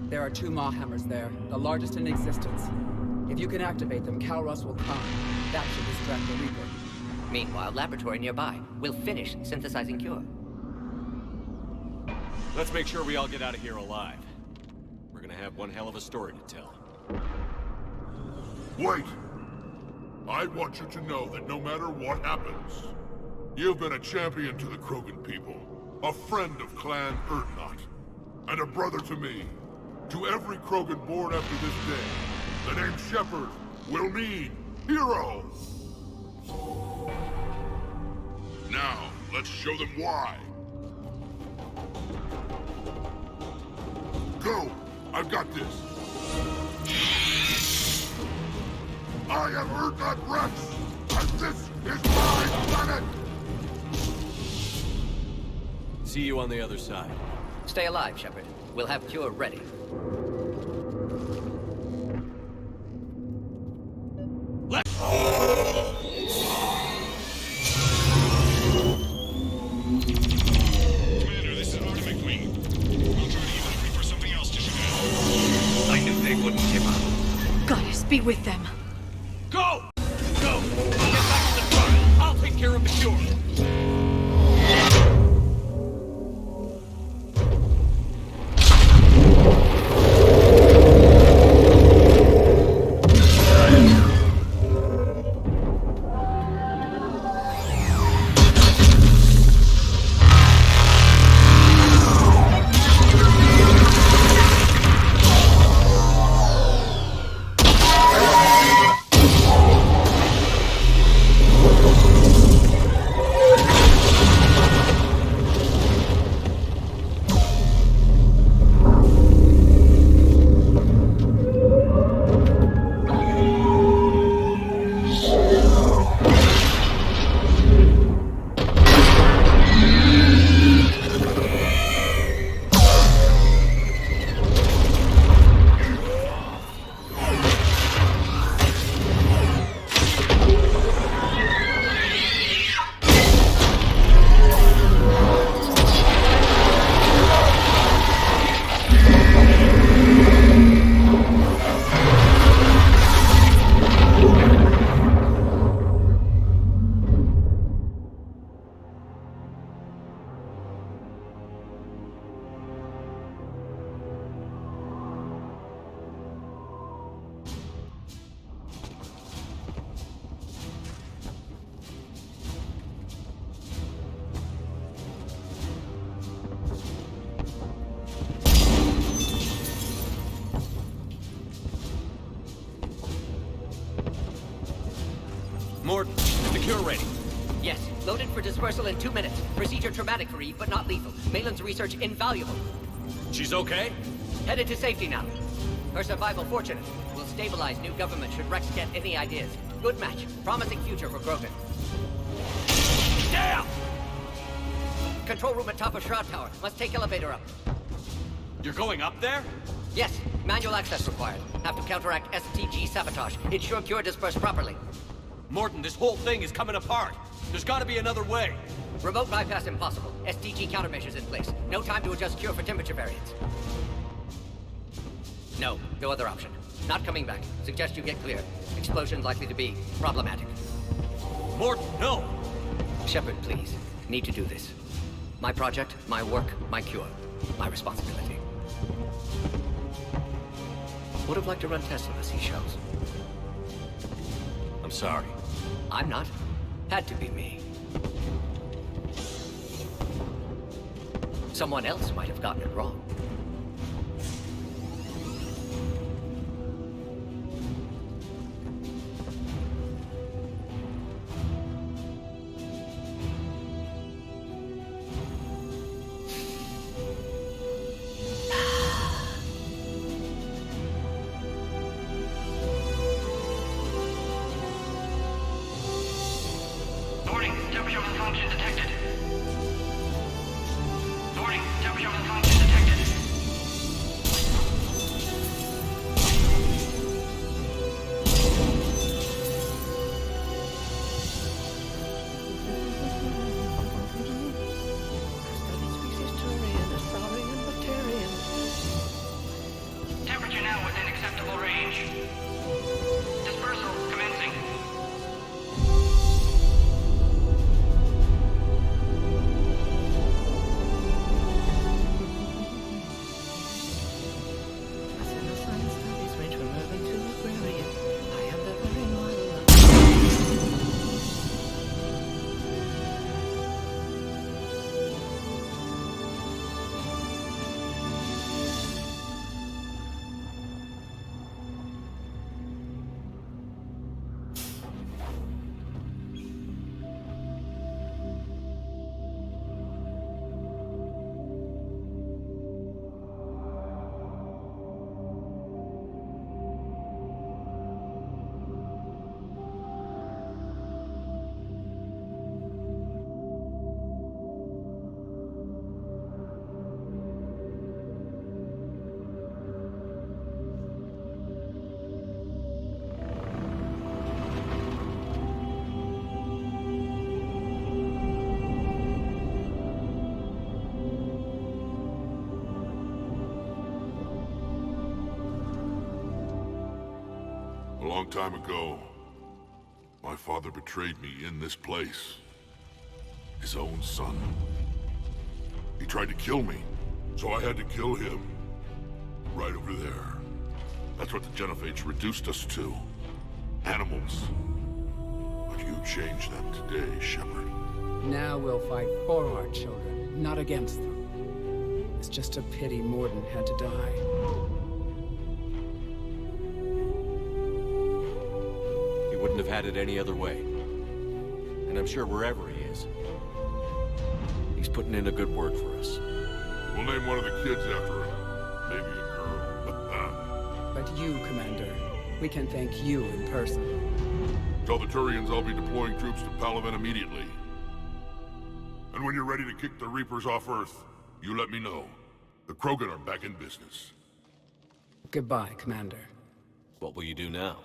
There are 2 Maw hammers there, the largest in existence. If you can activate them, Calross will come. That should distract the Reaper. Meanwhile, laboratory nearby. We'll finish synthesizing Cure. Let's make sure we all get out of here alive. We're gonna have one hell of a story to tell. Wait! I want you to know that no matter what happens, you've been a champion to the Krogan people, a friend of Clan Urdnot, and a brother to me. To every Krogan born after this day, the name Shepard will mean hero! Now, let's show them why. Go! I've got this! I am Urdnot Rex, and this is my planet! See you on the other side. Stay alive, Shepard. We'll have Cure ready. Commander, this is Artemek Wing. We'll try to give the Reaper something else to shoot at. I knew they wouldn't give up. Goddess, be with them. Go! Go! Get back to the front. I'll take care of the cure. Yes, loaded for dispersal in 2 minutes. Procedure traumatic for Eve, but not lethal. Malin's research invaluable. She's okay? Headed to safety now. Her survival fortunate. Will stabilize new government should Rex get any ideas. Good match. Promising future for Krogan. Damn! Control room at top of Shroud Tower. Must take elevator up. You're going up there? Yes. Manual access required. Have to counteract STG sabotage. Ensure cure dispersed properly. Morton, this whole thing is coming apart. There's gotta be another way. Remote bypass impossible. STG countermeasures in place. No time to adjust cure for temperature variance. No other option. Not coming back. Suggest you get clear. Explosion likely to be problematic. Morton, no! Shepard, please. Need to do this. My project, my work, my cure. My responsibility. Would have liked to run tests on the sea shells. I'm sorry. I'm not. Had to be me. Someone else might have gotten it wrong. Warning, temperature malfunction detected. Warning, temperature malfunction detected. Temperature now within acceptable range. Dispersal commencing. A long time ago, my father betrayed me in this place. His own son. He tried to kill me, so I had to kill him. Right over there. That's what the Genophage reduced us to. Animals. But you changed them today, Shepard. Now we'll fight for our children, not against them. It's just a pity Mordin had to die. He wouldn't have had it any other way. And I'm sure wherever he is, he's putting in a good word for us. We'll name one of the kids after him. Maybe a girl. But you, Commander, we can thank you in person. Tell the Turians I'll be deploying troops to Palaven immediately. And when you're ready to kick the Reapers off Earth, you let me know. The Krogan are back in business. Goodbye, Commander. What will you do now?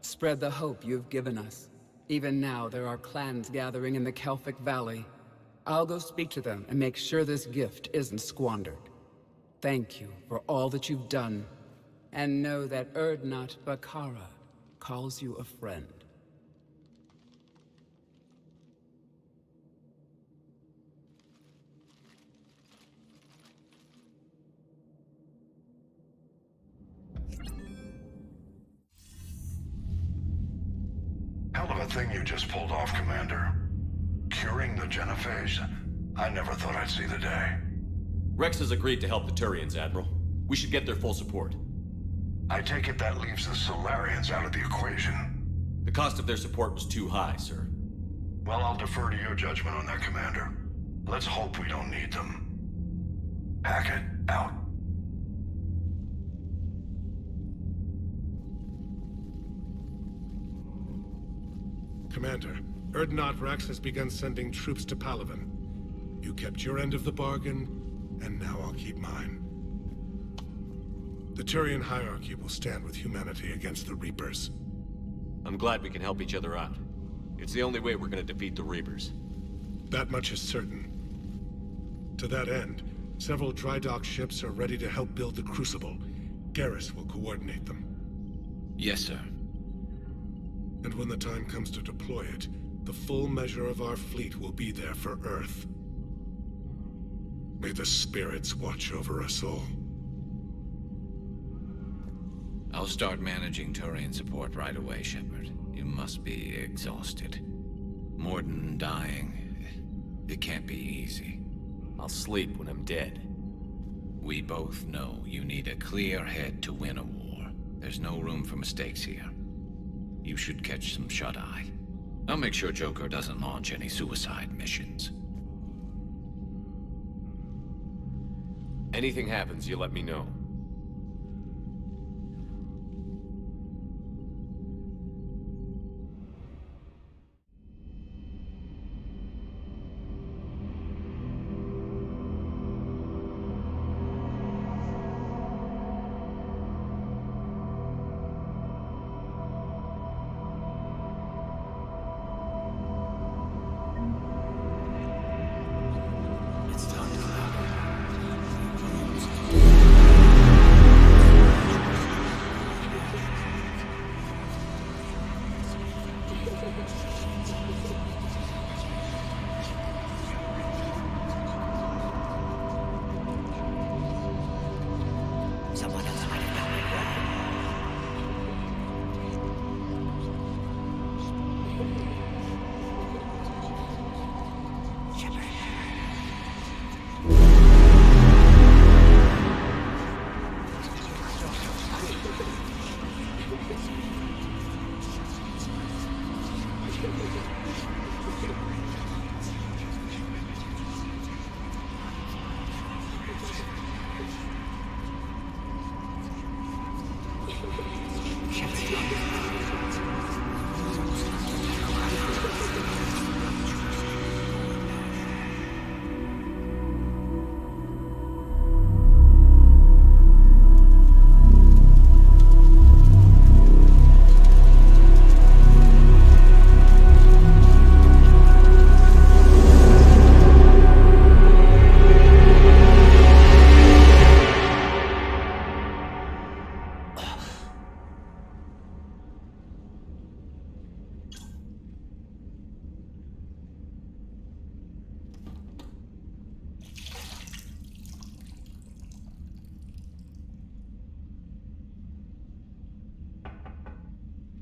Spread the hope you've given us. Even now, there are clans gathering in the Kelphic Valley. I'll go speak to them and make sure this gift isn't squandered. Thank you for all that you've done. And know that Urdnot Bakara calls you a friend. Hell of a thing you just pulled off, Commander. Curing the Genophage. I never thought I'd see the day. Rex has agreed to help the Turians, Admiral. We should get their full support. I take it that leaves the Solarians out of the equation. The cost of their support was too high, sir. Well, I'll defer to your judgment on that, Commander. Let's hope we don't need them. Hackett, out. Commander, Urdnot Rex has begun sending troops to Palaven. You kept your end of the bargain, and now I'll keep mine. The Turian hierarchy will stand with humanity against the Reapers. I'm glad we can help each other out. It's the only way we're gonna defeat the Reapers. That much is certain. To that end, several dry dock ships are ready to help build the Crucible. Garrus will coordinate them. Yes, sir. And when the time comes to deploy it, the full measure of our fleet will be there for Earth. May the spirits watch over us all. I'll start managing Turian support right away, Shepard. You must be exhausted. Mordin dying, it can't be easy. I'll sleep when I'm dead. We both know you need a clear head to win a war. There's no room for mistakes here. You should catch some shut-eye. I'll make sure Joker doesn't launch any suicide missions. Anything happens, you let me know. Someone else might have done it well.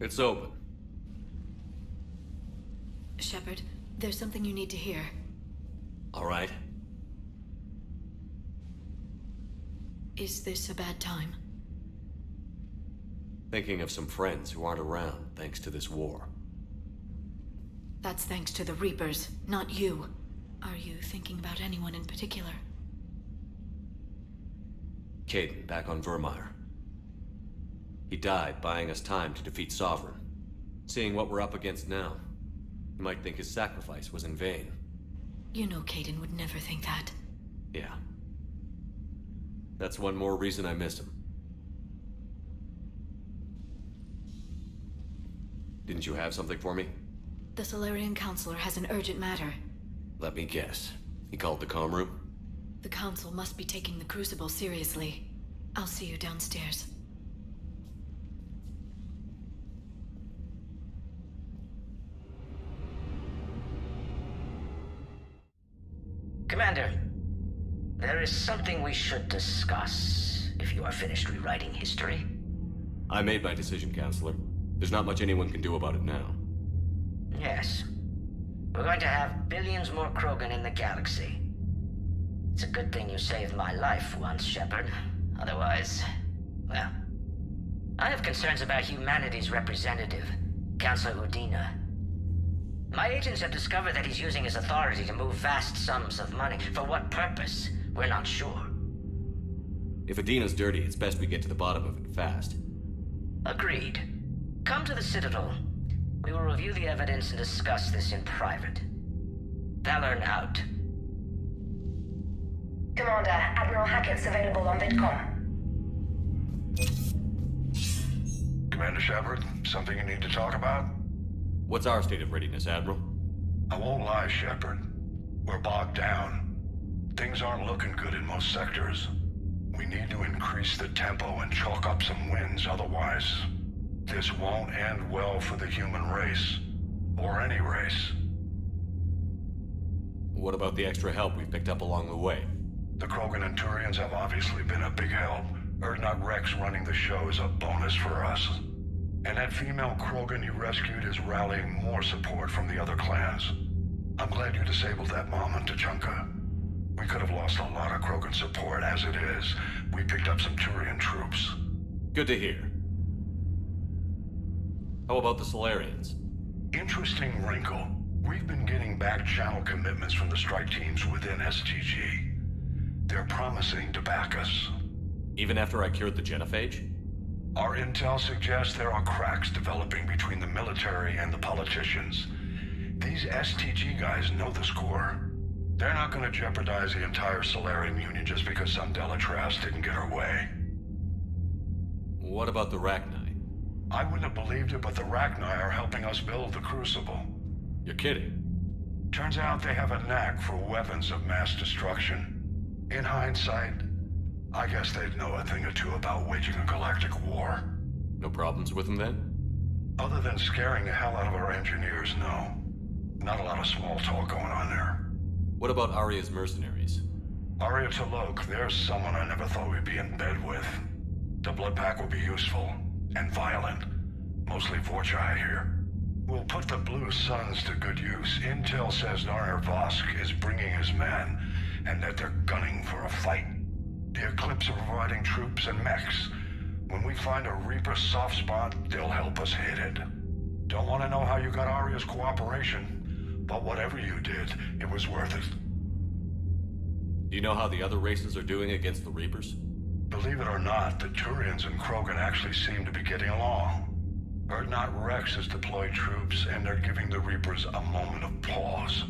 It's open. Shepard, there's something you need to hear. All right. Is this a bad time? Thinking of some friends who aren't around thanks to this war. That's thanks to the Reapers, not you. Are you thinking about anyone in particular? Kaidan, back on Virmire. He died buying us time to defeat Sovereign. Seeing what we're up against now, you might think his sacrifice was in vain. You know Kaidan would never think that. Yeah. That's one more reason I miss him. Didn't you have something for me? The Solarian Counselor has an urgent matter. Let me guess. He called the comm room? The Council must be taking the Crucible seriously. I'll see you downstairs. Commander, there is something we should discuss, if you are finished rewriting history. I made my decision, Counselor. There's not much anyone can do about it now. Yes. We're going to have billions more Krogan in the galaxy. It's a good thing you saved my life once, Shepard. Otherwise, well... I have concerns about humanity's representative, Councilor Udina. My agents have discovered that he's using his authority to move vast sums of money. For what purpose? We're not sure. If Adina's dirty, it's best we get to the bottom of it fast. Agreed. Come to the Citadel. We will review the evidence and discuss this in private. Valorn out. Commander, Admiral Hackett's available on VidCom. Commander Shepard, something you need to talk about? What's our state of readiness, Admiral? I won't lie, Shepard. We're bogged down. Things aren't looking good in most sectors. We need to increase the tempo and chalk up some wins, otherwise this won't end well for the human race. Or any race. What about the extra help we've picked up along the way? The Krogan and Turians have obviously been a big help. Urdnot Rex running the show is a bonus for us. And that female Krogan you rescued is rallying more support from the other clans. I'm glad you disabled that mom on Tuchanka. We could have lost a lot of Krogan support as it is. We picked up some Turian troops. Good to hear. How about the Solarians? Interesting wrinkle. We've been getting back-channel commitments from the strike teams within STG. They're promising to back us. Even after I cured the genophage? Our intel suggests there are cracks developing between the military and the politicians. These STG guys know the score. They're not going to jeopardize the entire Solarian Union just because some Delatras didn't get her way. What about the Rachni? I wouldn't have believed it, but the Rachni are helping us build the Crucible. You're kidding. Turns out they have a knack for weapons of mass destruction. In hindsight, I guess they'd know a thing or two about waging a galactic war. No problems with them then? Other than scaring the hell out of our engineers, no. Not a lot of small talk going on there. What about Aria's mercenaries? Aria T'Loak, there's someone I never thought we'd be in bed with. The blood pack will be useful, and violent. Mostly Vorchai here. We'll put the Blue Suns to good use. Intel says Narner Vosk is bringing his men, and that they're gunning for a fight. The Eclipse are providing troops and mechs. When we find a Reaper soft spot, they'll help us hit it. Don't want to know how you got Aria's cooperation, but whatever you did, it was worth it. Do you know how the other races are doing against the Reapers? Believe it or not, the Turians and Krogan actually seem to be getting along. Urdnot Rex has deployed troops, and they're giving the Reapers a moment of pause.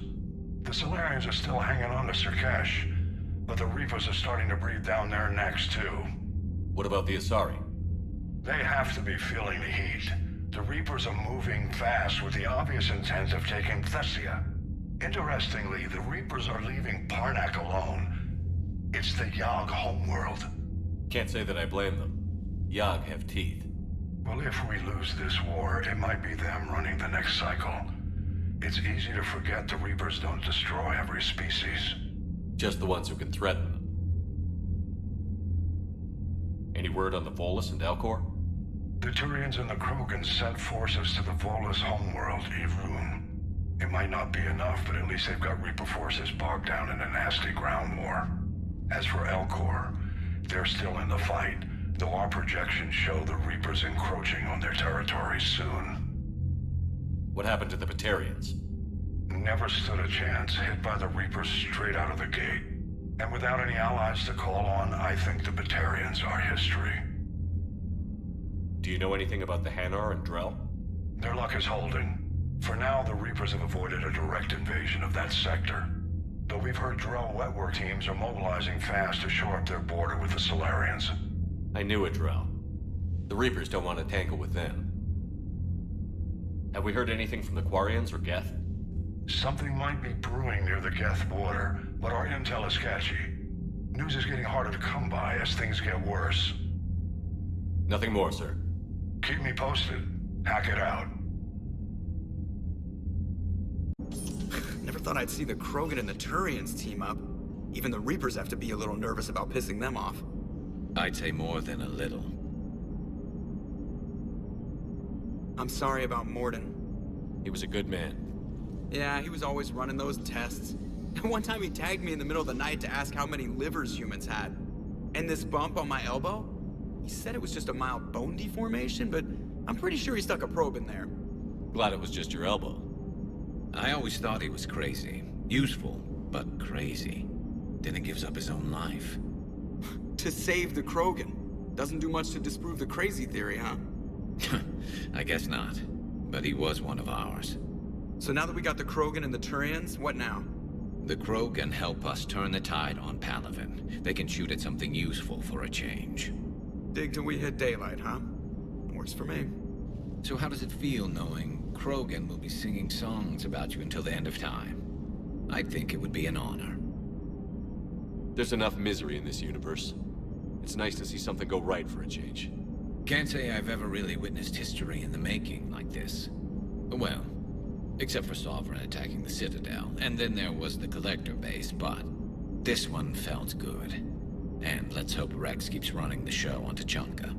The Solarians are still hanging on to Surkesh, but the Reapers are starting to breathe down their necks too. What about the Asari? They have to be feeling the heat. The Reapers are moving fast with the obvious intent of taking Thessia. Interestingly, the Reapers are leaving Parnak alone. It's the Yogg homeworld. Can't say that I blame them. Yogg have teeth. Well, if we lose this war, it might be them running the next cycle. It's easy to forget the Reapers don't destroy every species. Just the ones who can threaten them. Any word on the Volus and Elcor? The Turians and the Krogan sent forces to the Volus homeworld, Evrun. It might not be enough, but at least they've got Reaper forces bogged down in a nasty ground war. As for Elcor, they're still in the fight, though our projections show the Reapers encroaching on their territory soon. What happened to the Batarians? Never stood a chance, hit by the Reapers straight out of the gate. And without any allies to call on, I think the Batarians are history. Do you know anything about the Hanar and Drell? Their luck is holding. For now, the Reapers have avoided a direct invasion of that sector. Though we've heard Drell Wetwork teams are mobilizing fast to shore up their border with the Solarians. I knew it, Drell. The Reapers don't want to tangle with them. Have we heard anything from the Quarians or Geth? Something might be brewing near the Geth border, but our intel is sketchy. News is getting harder to come by as things get worse. Nothing more, sir. Keep me posted. Hackett out. Never thought I'd see the Krogan and the Turians team up. Even the Reapers have to be a little nervous about pissing them off. I'd say more than a little. I'm sorry about Mordin. He was a good man. Yeah, he was always running those tests. One time he tagged me in the middle of the night to ask how many livers humans had. And this bump on my elbow? He said it was just a mild bone deformation, but I'm pretty sure he stuck a probe in there. Glad it was just your elbow. I always thought he was crazy. Useful, but crazy. Then he gives up his own life. To save the Krogan. Doesn't do much to disprove the crazy theory, huh? I guess not. But he was one of ours. So now that we got the Krogan and the Turians, what now? The Krogan help us turn the tide on Palaven. They can shoot at something useful for a change. Dig till we hit daylight, huh? Works for me. So how does it feel knowing Krogan will be singing songs about you until the end of time? I think it would be an honor. There's enough misery in this universe. It's nice to see something go right for a change. Can't say I've ever really witnessed history in the making like this. Well, except for Sovereign attacking the Citadel, and then there was the Collector base, but this one felt good. And let's hope Rex keeps running the show on Tuchanka.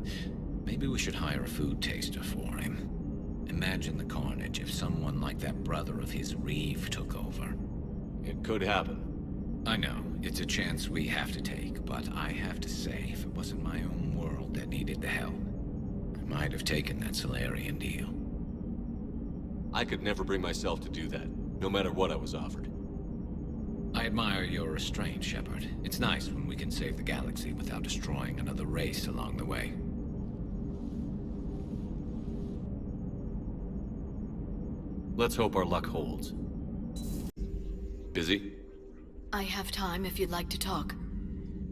Maybe we should hire a food taster for him. Imagine the carnage if someone like that brother of his, Reeve, took over. It could happen. I know, it's a chance we have to take, but I have to say, if it wasn't my own world that needed the help, I might have taken that Solarian deal. I could never bring myself to do that, no matter what I was offered. I admire your restraint, Shepard. It's nice when we can save the galaxy without destroying another race along the way. Let's hope our luck holds. Busy? I have time if you'd like to talk.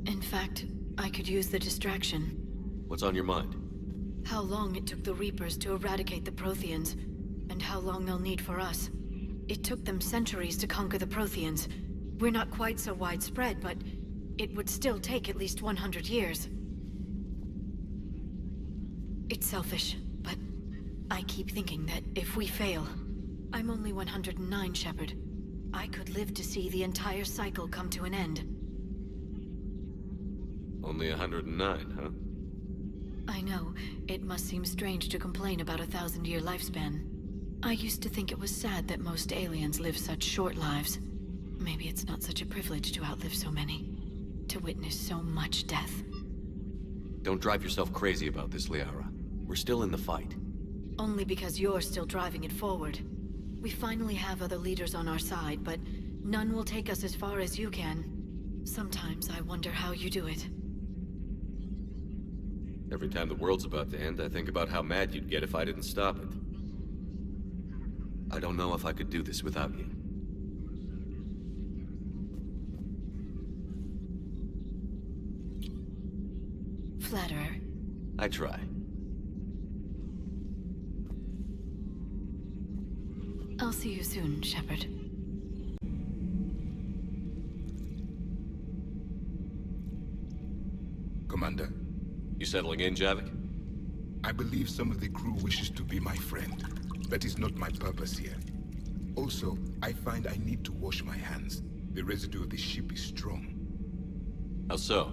In fact, I could use the distraction. What's on your mind? How long it took the Reapers to eradicate the Protheans, and how long they'll need for us. It took them centuries to conquer the Protheans. We're not quite so widespread, but it would still take at least 100 years. It's selfish, but I keep thinking that if we fail... I'm only 109, Shepard. I could live to see the entire cycle come to an end. Only 109, huh? I know. It must seem strange to complain about a 1,000-year lifespan. I used to think it was sad that most aliens live such short lives. Maybe it's not such a privilege to outlive so many. To witness so much death. Don't drive yourself crazy about this, Liara. We're still in the fight. Only because you're still driving it forward. We finally have other leaders on our side, but none will take us as far as you can. Sometimes I wonder how you do it. Every time the world's about to end, I think about how mad you'd get if I didn't stop it. I don't know if I could do this without you. Flatterer. I try. I'll see you soon, Shepard. Commander. You settling in, Javik? I believe some of the crew wishes to be my friend. That is not my purpose here. Also, I find I need to wash my hands. The residue of the ship is strong. How so?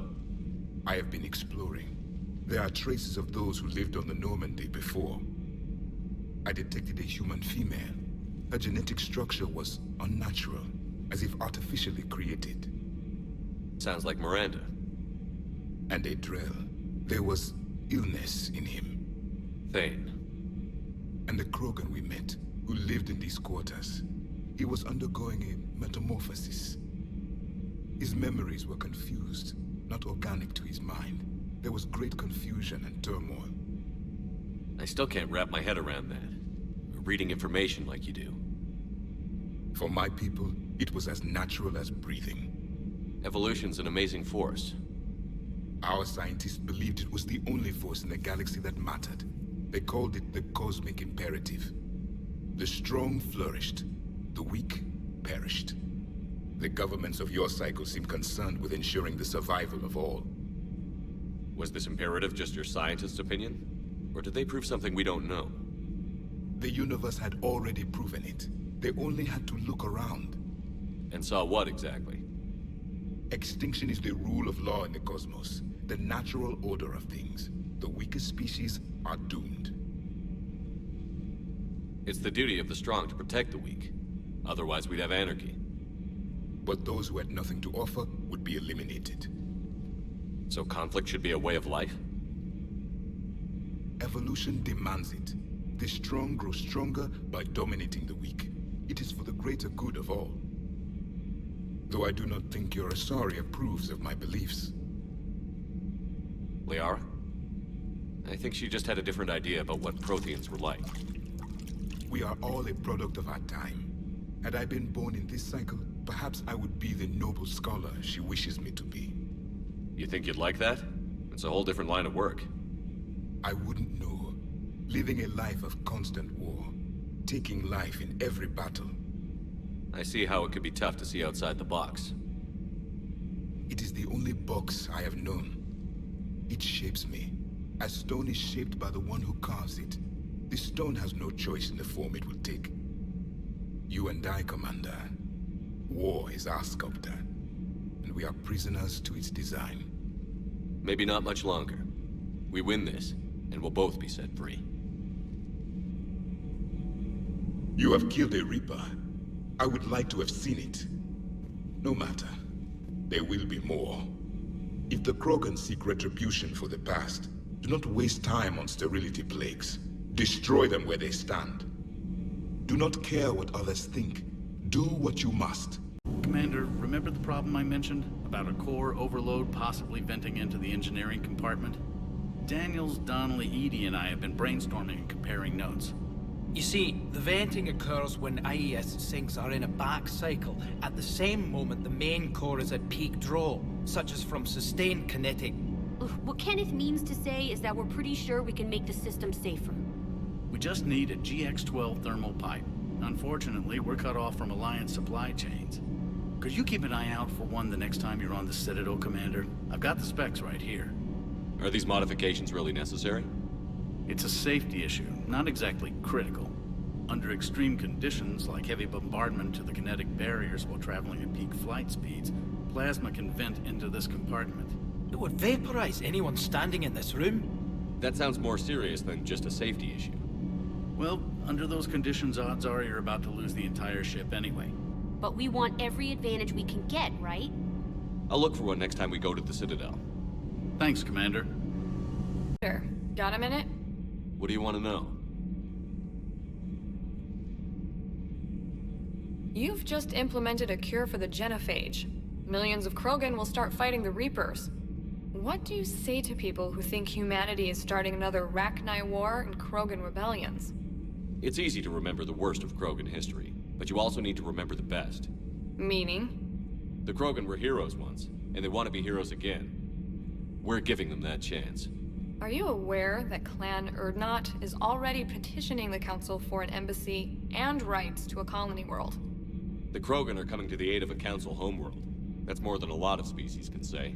I have been exploring. There are traces of those who lived on the Normandy before. I detected a human female. Her genetic structure was unnatural, as if artificially created. Sounds like Miranda. And a Drell. There was illness in him. Thane. And the Krogan we met, who lived in these quarters. He was undergoing a metamorphosis. His memories were confused, not organic to his mind. There was great confusion and turmoil. I still can't wrap my head around that. Reading information like you do. For my people, it was as natural as breathing. Evolution's an amazing force. Our scientists believed it was the only force in the galaxy that mattered. They called it the cosmic imperative. The strong flourished, the weak perished. The governments of your cycle seem concerned with ensuring the survival of all. Was this imperative just your scientist's opinion? Or did they prove something we don't know? The universe had already proven it. They only had to look around. And saw what exactly? Extinction is the rule of law in the cosmos, the natural order of things. The weakest species are doomed. It's the duty of the strong to protect the weak. Otherwise, we'd have anarchy. But those who had nothing to offer would be eliminated. So conflict should be a way of life? Evolution demands it. The strong grow stronger by dominating the weak. It is for the greater good of all. Though I do not think your Asari approves of my beliefs. Liara? I think she just had a different idea about what Protheans were like. We are all a product of our time. Had I been born in this cycle, perhaps I would be the noble scholar she wishes me to be. You think you'd like that? It's a whole different line of work. I wouldn't know. Living a life of constant war. Taking life in every battle. I see how it could be tough to see outside the box. It is the only box I have known. It shapes me. As stone is shaped by the one who carves it, the stone has no choice in the form it will take. You and I, Commander. War is our sculptor, and we are prisoners to its design. Maybe not much longer. We win this, and we'll both be set free. You have killed a Reaper. I would like to have seen it. No matter. There will be more. If the Krogan seek retribution for the past, do not waste time on sterility plagues. Destroy them where they stand. Do not care what others think. Do what you must. Commander, remember the problem I mentioned? About a core overload possibly venting into the engineering compartment? Daniels, Donnelly, Edie, and I have been brainstorming and comparing notes. You see, the venting occurs when IES sinks are in a back cycle, at the same moment the main core is at peak draw, such as from sustained kinetic. What Kenneth means to say is that we're pretty sure we can make the system safer. We just need a GX-12 thermal pipe. Unfortunately, we're cut off from Alliance supply chains. Could you keep an eye out for one the next time you're on the Citadel, Commander? I've got the specs right here. Are these modifications really necessary? It's a safety issue, not exactly critical. Under extreme conditions, like heavy bombardment to the kinetic barriers while traveling at peak flight speeds, plasma can vent into this compartment. It would vaporize anyone standing in this room. That sounds more serious than just a safety issue. Well, under those conditions, odds are you're about to lose the entire ship anyway. But we want every advantage we can get, right? I'll look for one next time we go to the Citadel. Thanks, Commander. Sure. Got a minute? What do you want to know? You've just implemented a cure for the genophage. Millions of Krogan will start fighting the Reapers. What do you say to people who think humanity is starting another Rachni War and Krogan rebellions? It's easy to remember the worst of Krogan history, but you also need to remember the best. Meaning? The Krogan were heroes once, and they want to be heroes again. We're giving them that chance. Are you aware that Clan Urdnot is already petitioning the Council for an embassy and rights to a colony world? The Krogan are coming to the aid of a Council homeworld. That's more than a lot of species can say.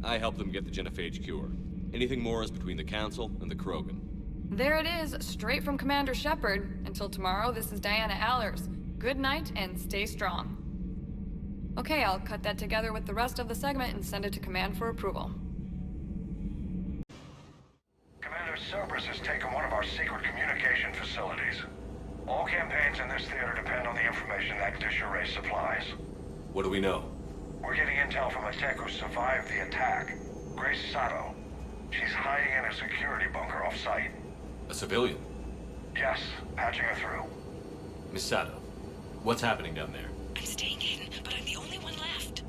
I helped them get the genophage cure. Anything more is between the Council and the Krogan. There it is, straight from Commander Shepard. Until tomorrow, this is Diana Allers. Good night and stay strong. Okay, I'll cut that together with the rest of the segment and send it to Command for approval. Commander Cerberus has taken one of our secret communication facilities. All campaigns in this theater depend on the information that dish array supplies. What do we know? We're getting intel from a tech who survived the attack. Grace Sato. She's hiding in a security bunker off-site. A civilian? Yes, patching her through. Miss Sato, what's happening down there? I'm staying hidden, but I'm the only one left.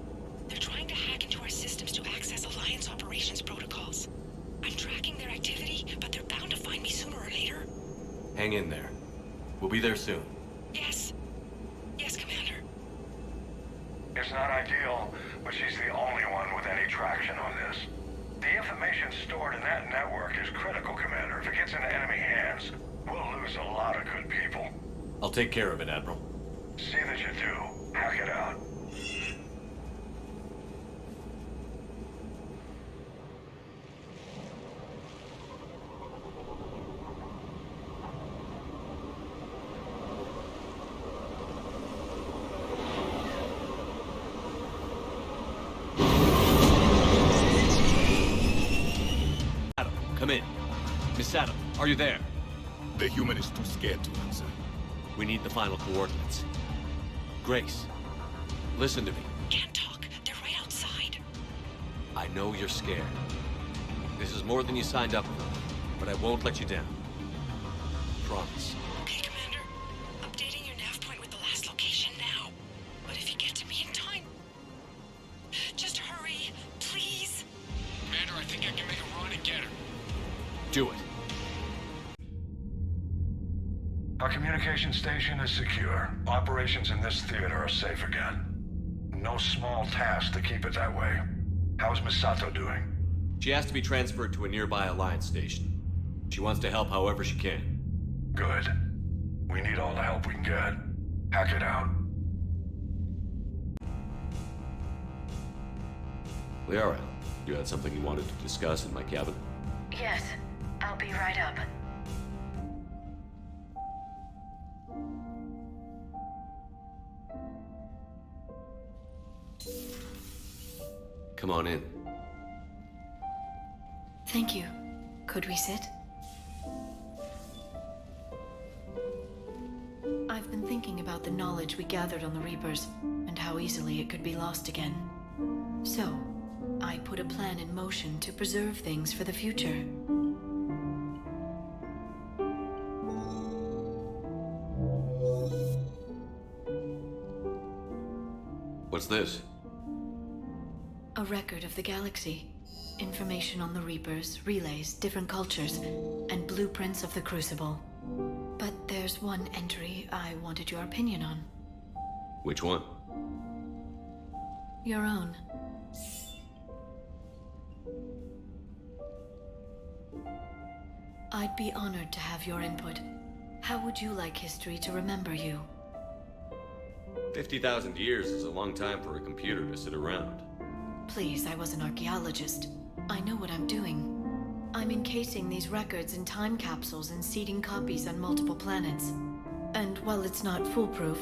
They're trying to hack into our systems to access Alliance operations protocols. I'm tracking their activity, but they're bound to find me sooner or later. Hang in there. We'll be there soon. Yes. Yes, Commander. It's not ideal, but she's the only one with any traction on this. The information stored in that network is critical, Commander. If it gets into enemy hands, we'll lose a lot of good people. I'll take care of it, Admiral. See that you do. Hack it out. Come in. Miss Sato, are you there? The human is too scared to answer. We need the final coordinates. Grace, listen to me. Can't talk. They're right outside. I know you're scared. This is more than you signed up for, but I won't let you down. Promise. Okay, Commander. Updating your nav point with the do it. Our communication station is secure. Operations in this theater are safe again. No small task to keep it that way. How's Misato doing? She has to be transferred to a nearby Alliance station. She wants to help however she can. Good. We need all the help we can get. Hack it out. Liara, you had something you wanted to discuss in my cabin? Yes, I'll be right up. Come on in. Thank you. Could we sit? I've been thinking about the knowledge we gathered on the Reapers, and how easily it could be lost again. So, I put a plan in motion to preserve things for the future. What's this? A record of the galaxy. Information on the Reapers, relays, different cultures, and blueprints of the Crucible. But there's one entry I wanted your opinion on. Which one? Your own. I'd be honored to have your input. How would you like history to remember you? 50,000 years is a long time for a computer to sit around. Please, I was an archaeologist. I know what I'm doing. I'm encasing these records in time capsules and seeding copies on multiple planets. And while it's not foolproof,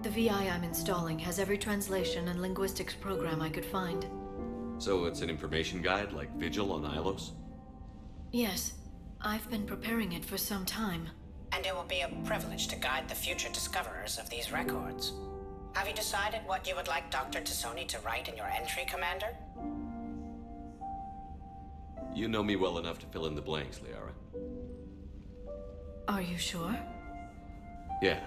the VI I'm installing has every translation and linguistics program I could find. So it's an information guide like Vigil on Ilos? Yes, I've been preparing it for some time. And it will be a privilege to guide the future discoverers of these records. Have you decided what you would like Dr. Tassoni to write in your entry, Commander? You know me well enough to fill in the blanks, Liara. Are you sure? Yeah.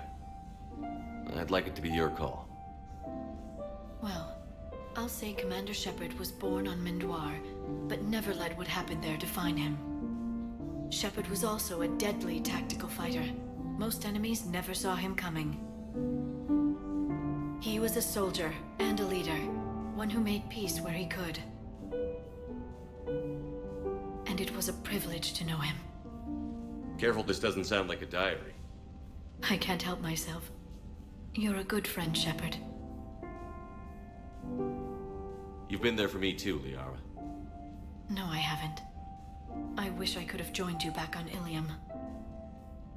I'd like it to be your call. Well, I'll say Commander Shepard was born on Mindoir, but never let what happened there define him. Shepard was also a deadly tactical fighter. Most enemies never saw him coming. He was a soldier and a leader, one who made peace where he could. And it was a privilege to know him. Careful, this doesn't sound like a diary. I can't help myself. You're a good friend, Shepard. You've been there for me too, Liara. No, I haven't. I wish I could have joined you back on Ilium.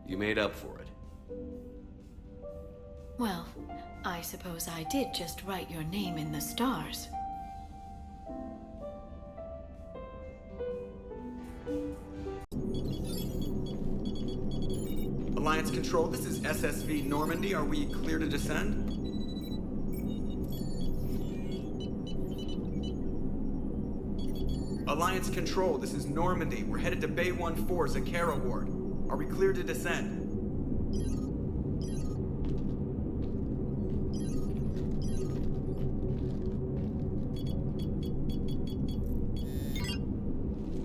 You made up for it. Well, I suppose I did just write your name in the stars. Alliance Control, this is SSV Normandy. Are we clear to descend? Alliance Control, this is Normandy. We're headed to Bay 1-4, Zakara Ward. Are we clear to descend?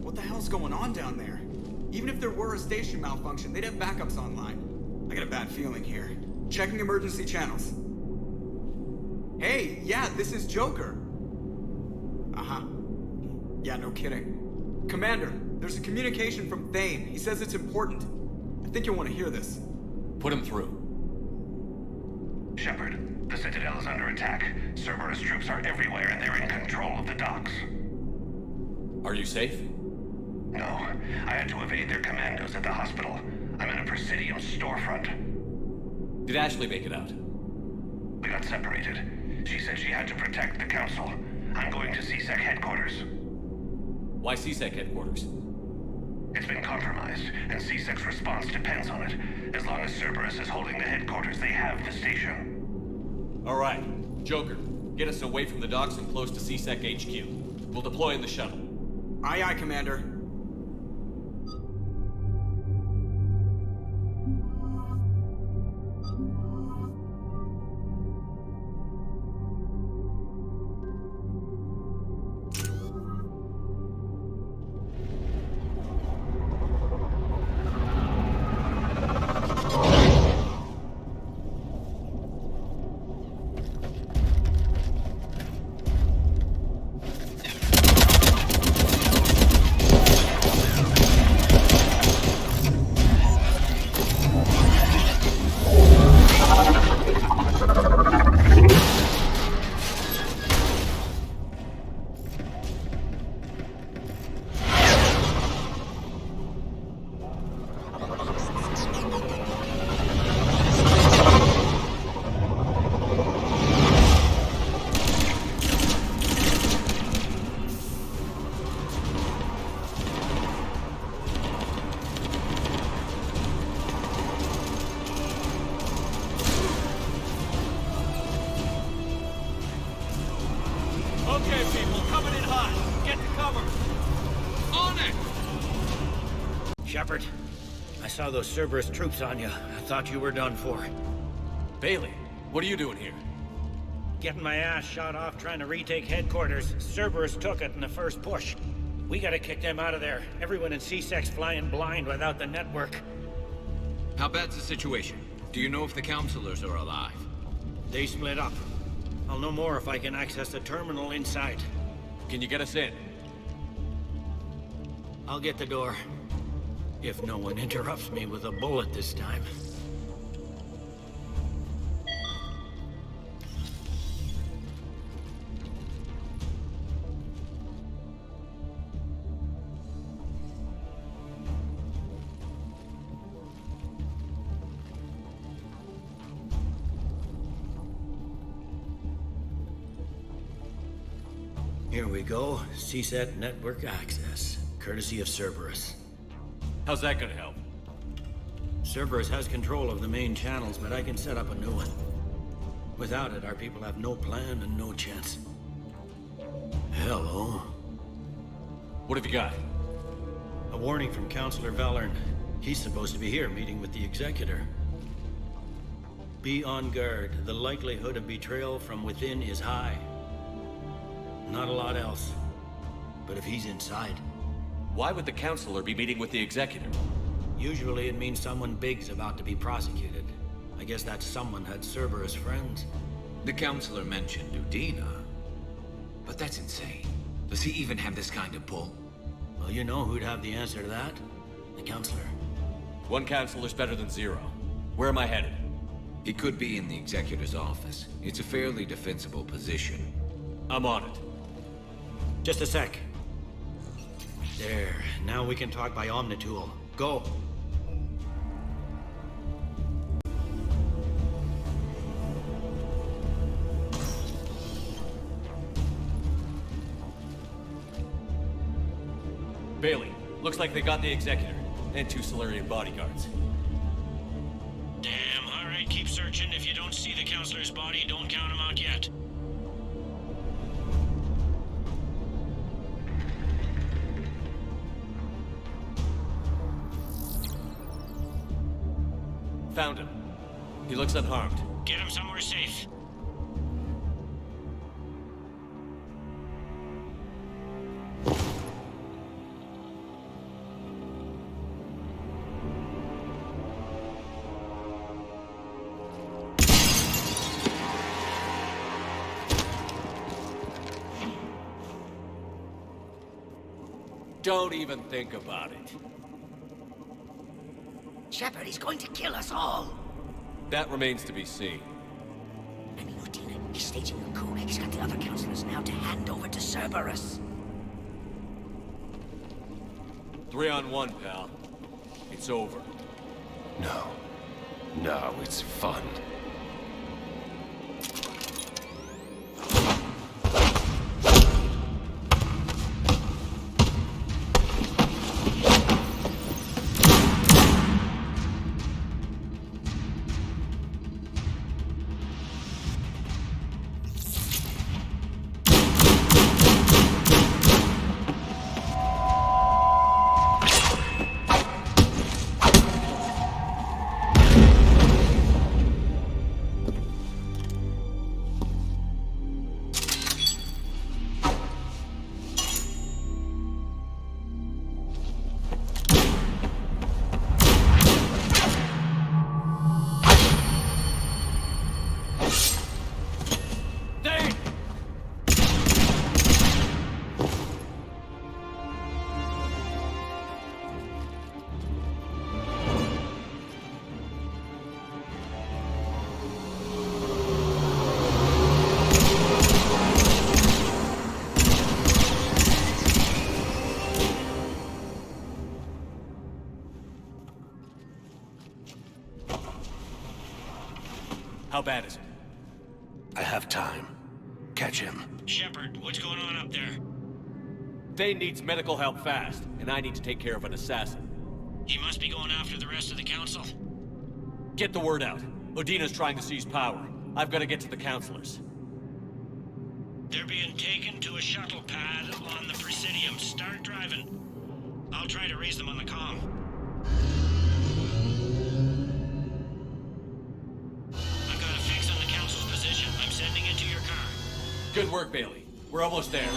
What the hell's going on down there? Even if there were a station malfunction, they'd have backups online. I got a bad feeling here. Checking emergency channels. Hey, yeah, this is Joker. Uh-huh. Yeah, no kidding. Commander, there's a communication from Thane. He says it's important. I think you'll want to hear this. Put him through. Shepard, the Citadel is under attack. Cerberus troops are everywhere and they're in control of the docks. Are you safe? No, I had to evade their commandos at the hospital. I'm in a Presidium storefront. Did Ashley make it out? We got separated. She said she had to protect the Council. I'm going to CSEC headquarters. Why CSEC headquarters? It's been compromised, and CSEC's response depends on it. As long as Cerberus is holding the headquarters, they have the station. All right. Joker, get us away from the docks and close to CSEC HQ. We'll deploy in the shuttle. Aye, aye, Commander. Okay, people, coming in hot. Get to cover. On it! Shepard, I saw those Cerberus troops on you. I thought you were done for. Bailey, what are you doing here? Getting my ass shot off trying to retake headquarters. Cerberus took it in the first push. We gotta kick them out of there. Everyone in C-Sec's flying blind without the network. How bad's the situation? Do you know if the counselors are alive? They split up. I'll know more if I can access the terminal inside. Can you get us in? I'll get the door. If no one interrupts me with a bullet this time. Here we go. CSAT network access, courtesy of Cerberus. How's that gonna help? Cerberus has control of the main channels, but I can set up a new one. Without it, our people have no plan and no chance. Hello. What have you got? A warning from Counselor Valern. He's supposed to be here meeting with the Executor. Be on guard. The likelihood of betrayal from within is high. Not a lot else. But if he's inside... Why would the Counselor be meeting with the Executor? Usually it means someone big's about to be prosecuted. I guess that someone had Cerberus friends. The Counselor mentioned Udina. But that's insane. Does he even have this kind of pull? Well, you know who'd have the answer to that? The Counselor. One Counselor's better than zero. Where am I headed? He could be in the Executor's office. It's a fairly defensible position. I'm on it. Just a sec. There. Now we can talk by Omnitool. Go. Bailey, looks like they got the Executor and 2 Solarian bodyguards. Damn, alright, keep searching. If you don't see the Counselor's body, don't count him out yet. Found him. He looks unharmed. Get him somewhere safe. Don't even think about it. Shepard, he's going to kill us all. That remains to be seen. I mean, Udina, he's staging a coup. He's got the other counselors now to hand over to Cerberus. 3-on-1, pal. It's over. No. No, it's fun. How bad is it? I have time. Catch him. Shepard, what's going on up there? Thane needs medical help fast, and I need to take care of an assassin. He must be going after the rest of the council. Get the word out. Udina's trying to seize power. I've got to get to the counselors. They're being taken to a shuttle pad on the Presidium. Start driving. I'll try to raise them on the comm. I've got a fix on the Council's position. I'm sending it to your car. Good work, Bailey. We're almost there.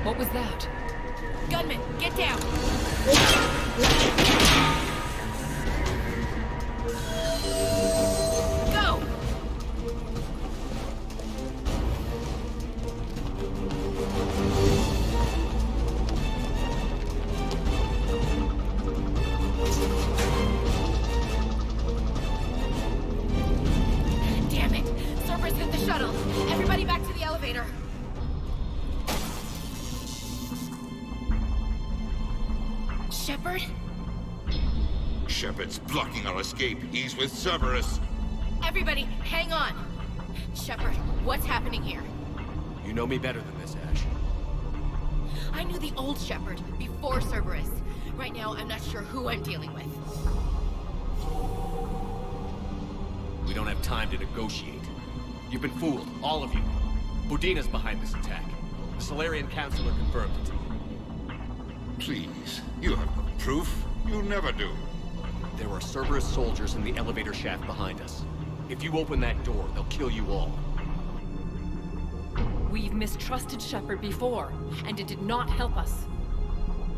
What was that? Gunman, get down! Go! Damn it! Cerberus hit the shuttle! Everybody back to the elevator! Shepard? Shepard's blocking our escape. He's with Cerberus. Everybody, hang on! Shepard, what's happening here? You know me better than this, Ash. I knew the old Shepard before Cerberus. Right now, I'm not sure who I'm dealing with. We don't have time to negotiate. You've been fooled, all of you. Budina's behind this attack. The Salarian Councilor confirmed it. Please, you have no proof. You never do. There are Cerberus soldiers in the elevator shaft behind us. If you open that door, they'll kill you all. We've mistrusted Shepard before, and it did not help us.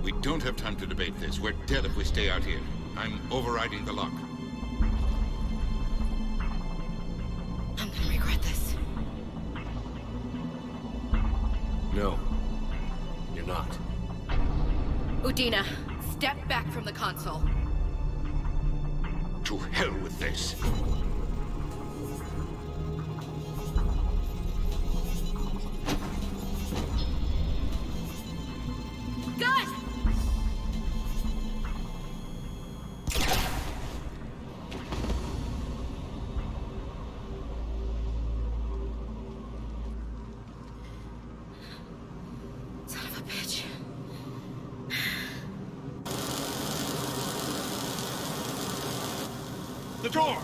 We don't have time to debate this. We're dead if we stay out here. I'm overriding the lock. I'm gonna regret this. No. You're not. Udina, step back from the console. To hell with this. Gun! Son of a bitch. The door!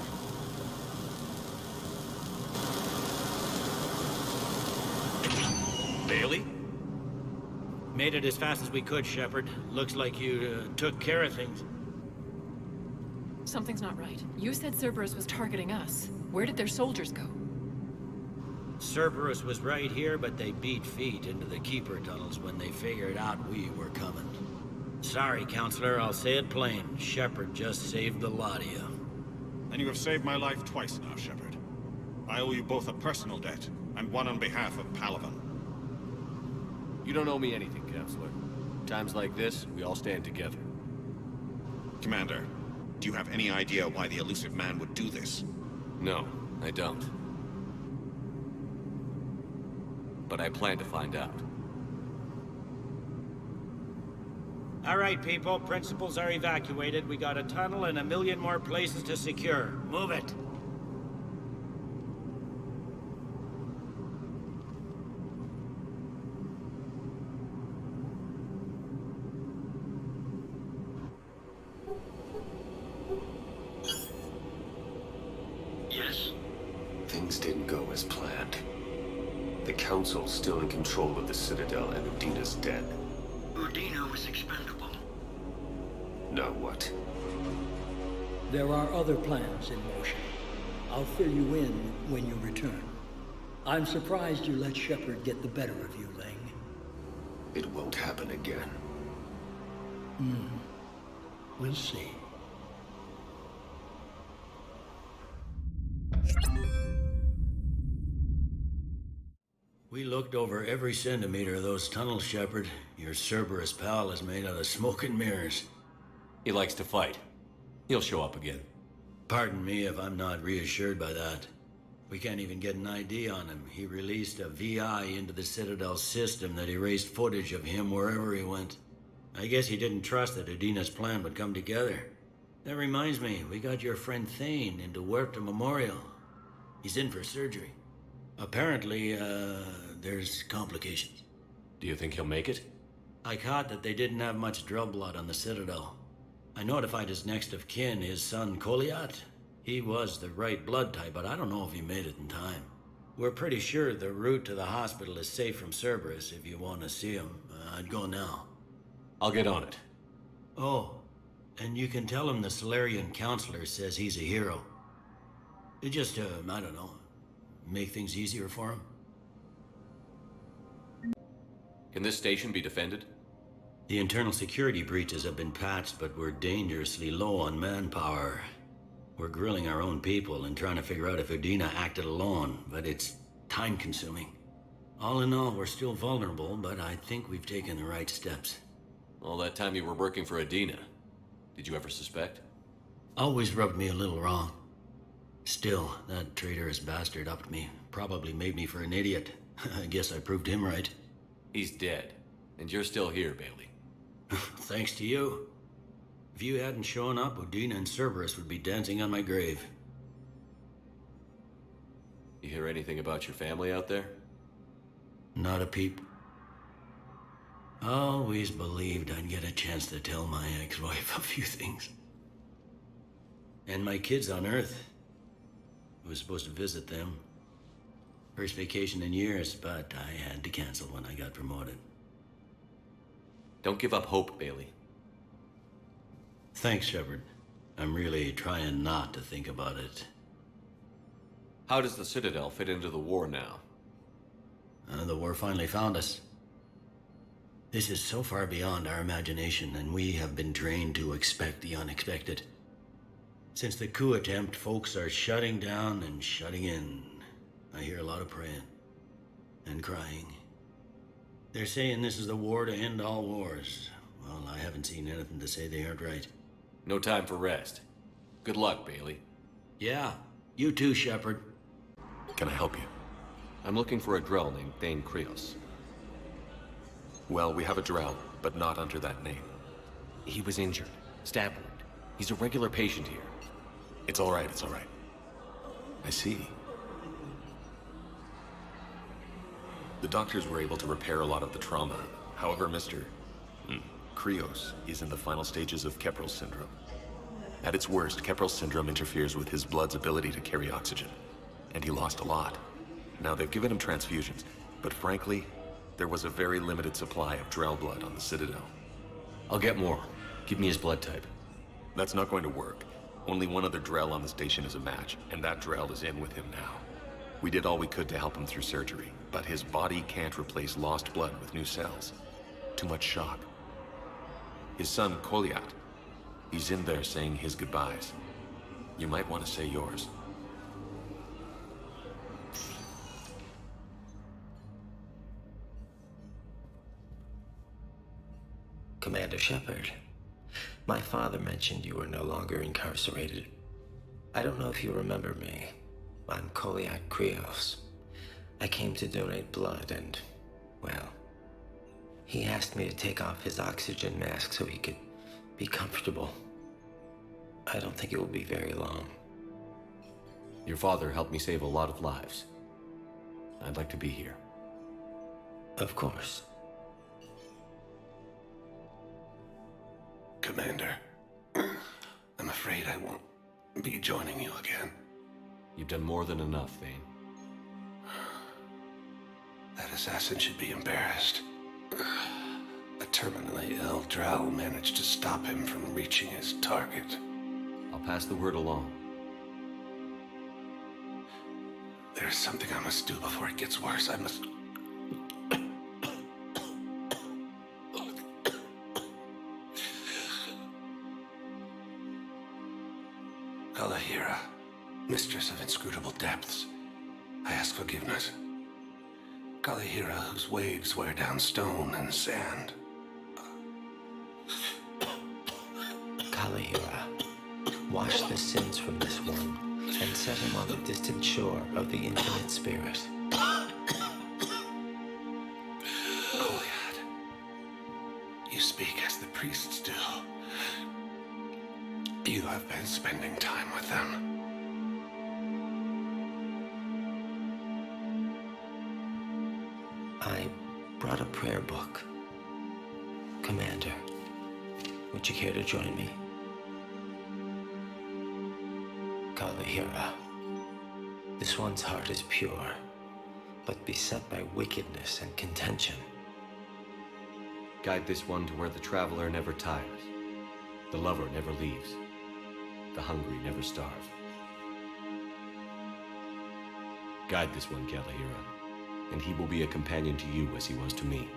Bailey? Made it as fast as we could, Shepard. Looks like you took care of things. Something's not right. You said Cerberus was targeting us. Where did their soldiers go? Cerberus was right here, but they beat feet into the Keeper tunnels when they figured out we were coming. Sorry, Counselor, I'll say it plain. Shepard just saved the lot of you. And you have saved my life twice now, Shepard. I owe you both a personal debt, and one on behalf of Palaven. You don't owe me anything, Counselor. Times like this, we all stand together. Commander, do you have any idea why the elusive man would do this? No, I don't. But I plan to find out. All right, people. Principals are evacuated. We got a tunnel and 1 million more places to secure. Move it. as planned. The Council's still in control of the Citadel and Udina's dead. Udina was expendable. Now what? There are other plans in motion. I'll fill you in when you return. I'm surprised you let Shepard get the better of you, Ling. It won't happen again. We'll see. We looked over every centimeter of those tunnels, Shepard. Your Cerberus pal is made out of smoke and mirrors. He likes to fight. He'll show up again. Pardon me if I'm not reassured by that. We can't even get an ID on him. He released a VI into the Citadel system that erased footage of him wherever he went. I guess he didn't trust that Udina's plan would come together. That reminds me, we got your friend Thane into Huerta Memorial. He's in for surgery. Apparently, there's complications. Do you think he'll make it? I caught that they didn't have much drill blood on the Citadel. I notified his next of kin, his son Koliat. He was the right blood type, but I don't know if he made it in time. We're pretty sure the route to the hospital is safe from Cerberus if you want to see him. I'd go now. I'll get on it. Oh, and you can tell him the Solarian counselor says he's a hero. It just, I don't know, make things easier for him. Can this station be defended? The internal security breaches have been patched, but we're dangerously low on manpower. We're grilling our own people and trying to figure out if Udina acted alone, but it's time-consuming. All in all, we're still vulnerable, but I think we've taken the right steps. All that time you were working for Udina, did you ever suspect? Always rubbed me a little wrong. Still, that traitorous bastard upped me. Probably made me for an idiot. I guess I proved him right. He's dead, and you're still here, Bailey. Thanks to you. If you hadn't shown up, Udina and Cerberus would be dancing on my grave. You hear anything about your family out there? Not a peep. Always believed I'd get a chance to tell my ex-wife a few things. And my kids on Earth. I was supposed to visit them. First vacation in years, but I had to cancel when I got promoted. Don't give up hope, Bailey. Thanks, Shepard. I'm really trying not to think about it. How does the Citadel fit into the war now? The war finally found us. This is so far beyond our imagination, and we have been trained to expect the unexpected. Since the coup attempt, folks are shutting down and shutting in. I hear a lot of praying and crying. They're saying this is the war to end all wars. Well, I haven't seen anything to say they aren't right. No time for rest. Good luck, Bailey. Yeah, you too, Shepard. Can I help you? I'm looking for a Drell named Thane Krios. Well, we have a Drell, but not under that name. He was injured. Stab wound. He's a regular patient here. It's all right, it's all right. I see. The doctors were able to repair a lot of the trauma. However, Mr. Krios is in the final stages of Keppel syndrome. At its worst, Keppel syndrome interferes with his blood's ability to carry oxygen, and he lost a lot. Now, they've given him transfusions, but frankly, there was a very limited supply of Drell blood on the Citadel. I'll get more. Give me his blood type. That's not going to work. Only one other Drell on the station is a match, and that Drell is in with him now. We did all we could to help him through surgery, but his body can't replace lost blood with new cells. Too much shock. His son, Koliat, he's in there saying his goodbyes. You might want to say yours. Commander Shepard, my father mentioned you were no longer incarcerated. I don't know if you remember me. I'm Koliat Krios. I came to donate blood and, well, he asked me to take off his oxygen mask so he could be comfortable. I don't think it will be very long. Your father helped me save a lot of lives. I'd like to be here. Of course. Commander, I'm afraid I won't be joining you again. You've done more than enough, Thane. That assassin should be embarrassed. A terminally ill Drow managed to stop him from reaching his target. I'll pass the word along. There's something I must do before it gets worse. I must... Kalahira, mistress of inscrutable depths, I ask forgiveness. Kalahira, whose waves wear down stone and sand. Kalahira, wash the sins from this one and set him on the distant shore of the infinite spirit. Kolyat, you speak as the priests do. You have been spending time with them. I brought a prayer book. Commander, would you care to join me? Kalahira, this one's heart is pure, but beset by wickedness and contention. Guide this one to where the traveler never tires, the lover never leaves, the hungry never starve. Guide this one, Kalahira, and he will be a companion to you as he was to me.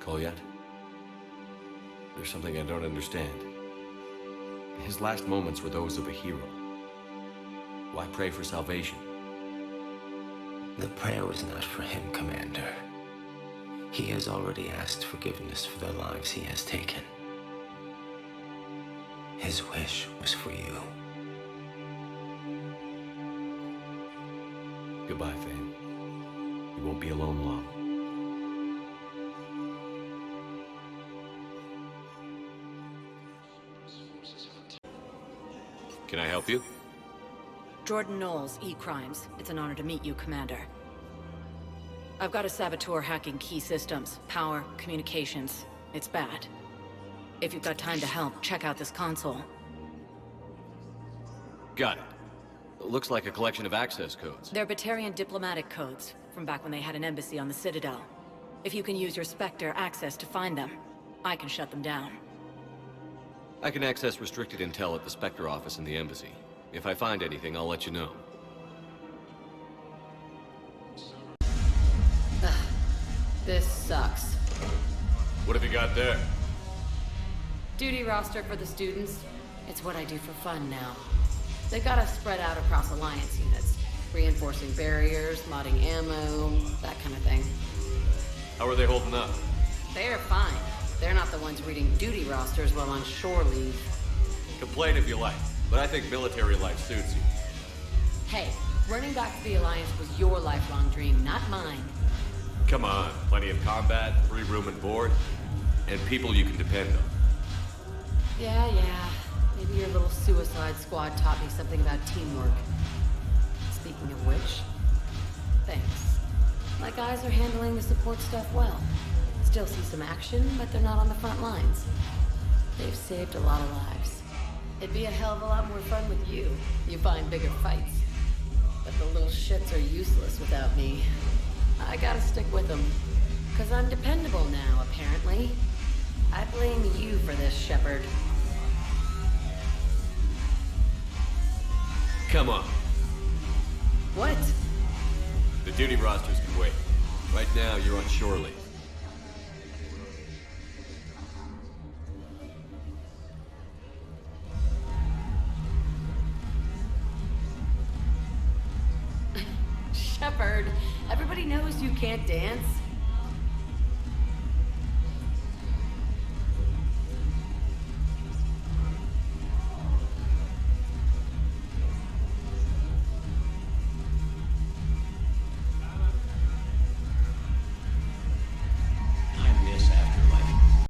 Kolyat? There's something I don't understand. His last moments were those of a hero. Why pray for salvation? The prayer was not for him, Commander. He has already asked forgiveness for the lives he has taken. His wish was for you. Goodbye, Thane. You won't be alone long. Can I help you? Jordan Knowles, E-Crimes. It's an honor to meet you, Commander. I've got a saboteur hacking key systems, power, communications. It's bad. If you've got time to help, check out this console. Got it. Looks like a collection of access codes. They're Batarian diplomatic codes, from back when they had an embassy on the Citadel. If you can use your Spectre access to find them, I can shut them down. I can access restricted intel at the Spectre office in the embassy. If I find anything, I'll let you know. This sucks. What have you got there? Duty roster for the students. It's what I do for fun now. They got us spread out across Alliance units. Reinforcing barriers, modding ammo, that kind of thing. How are they holding up? They're fine. They're not the ones reading duty rosters while on shore leave. Complain if you like, but I think military life suits you. Hey, running back to the Alliance was your lifelong dream, not mine. Come on, plenty of combat, free room and board, and people you can depend on. Yeah. Maybe your little suicide squad taught me something about teamwork. Speaking of which, thanks. My guys are handling the support stuff well. Still see some action, but they're not on the front lines. They've saved a lot of lives. It'd be a hell of a lot more fun with you. You find bigger fights. But the little shits are useless without me. I gotta stick with them. 'Cause I'm dependable now, apparently. I blame you for this, Shepard. Come on. What? The duty rosters can wait. Right now, you're on shore leave. Shepard, everybody knows you can't dance. I miss Afterlife.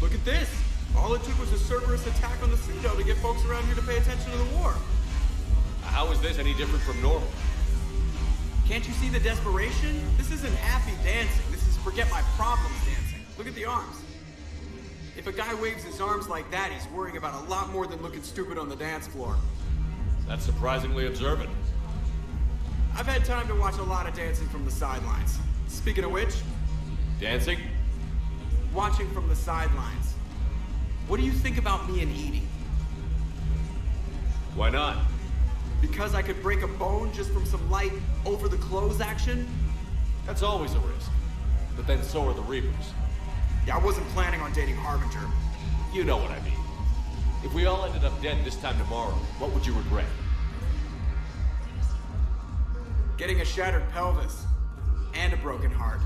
Look at this! All it took was a Cerberus attack on the Citadel to get folks around here to pay attention to the war. How is this any different from normal? Can't you see the desperation? This isn't happy dancing. This is forget my problems dancing. Look at the arms. If a guy waves his arms like that, he's worrying about a lot more than looking stupid on the dance floor. That's surprisingly observant. I've had time to watch a lot of dancing from the sidelines. Speaking of which... Dancing? Watching from the sidelines. What do you think about me and Edie? Why not? Because I could break a bone just from some light over-the-clothes action? That's always a risk. But then so are the Reapers. Yeah, I wasn't planning on dating Harbinger. You know what I mean. If we all ended up dead this time tomorrow, what would you regret? Getting a shattered pelvis. And a broken heart.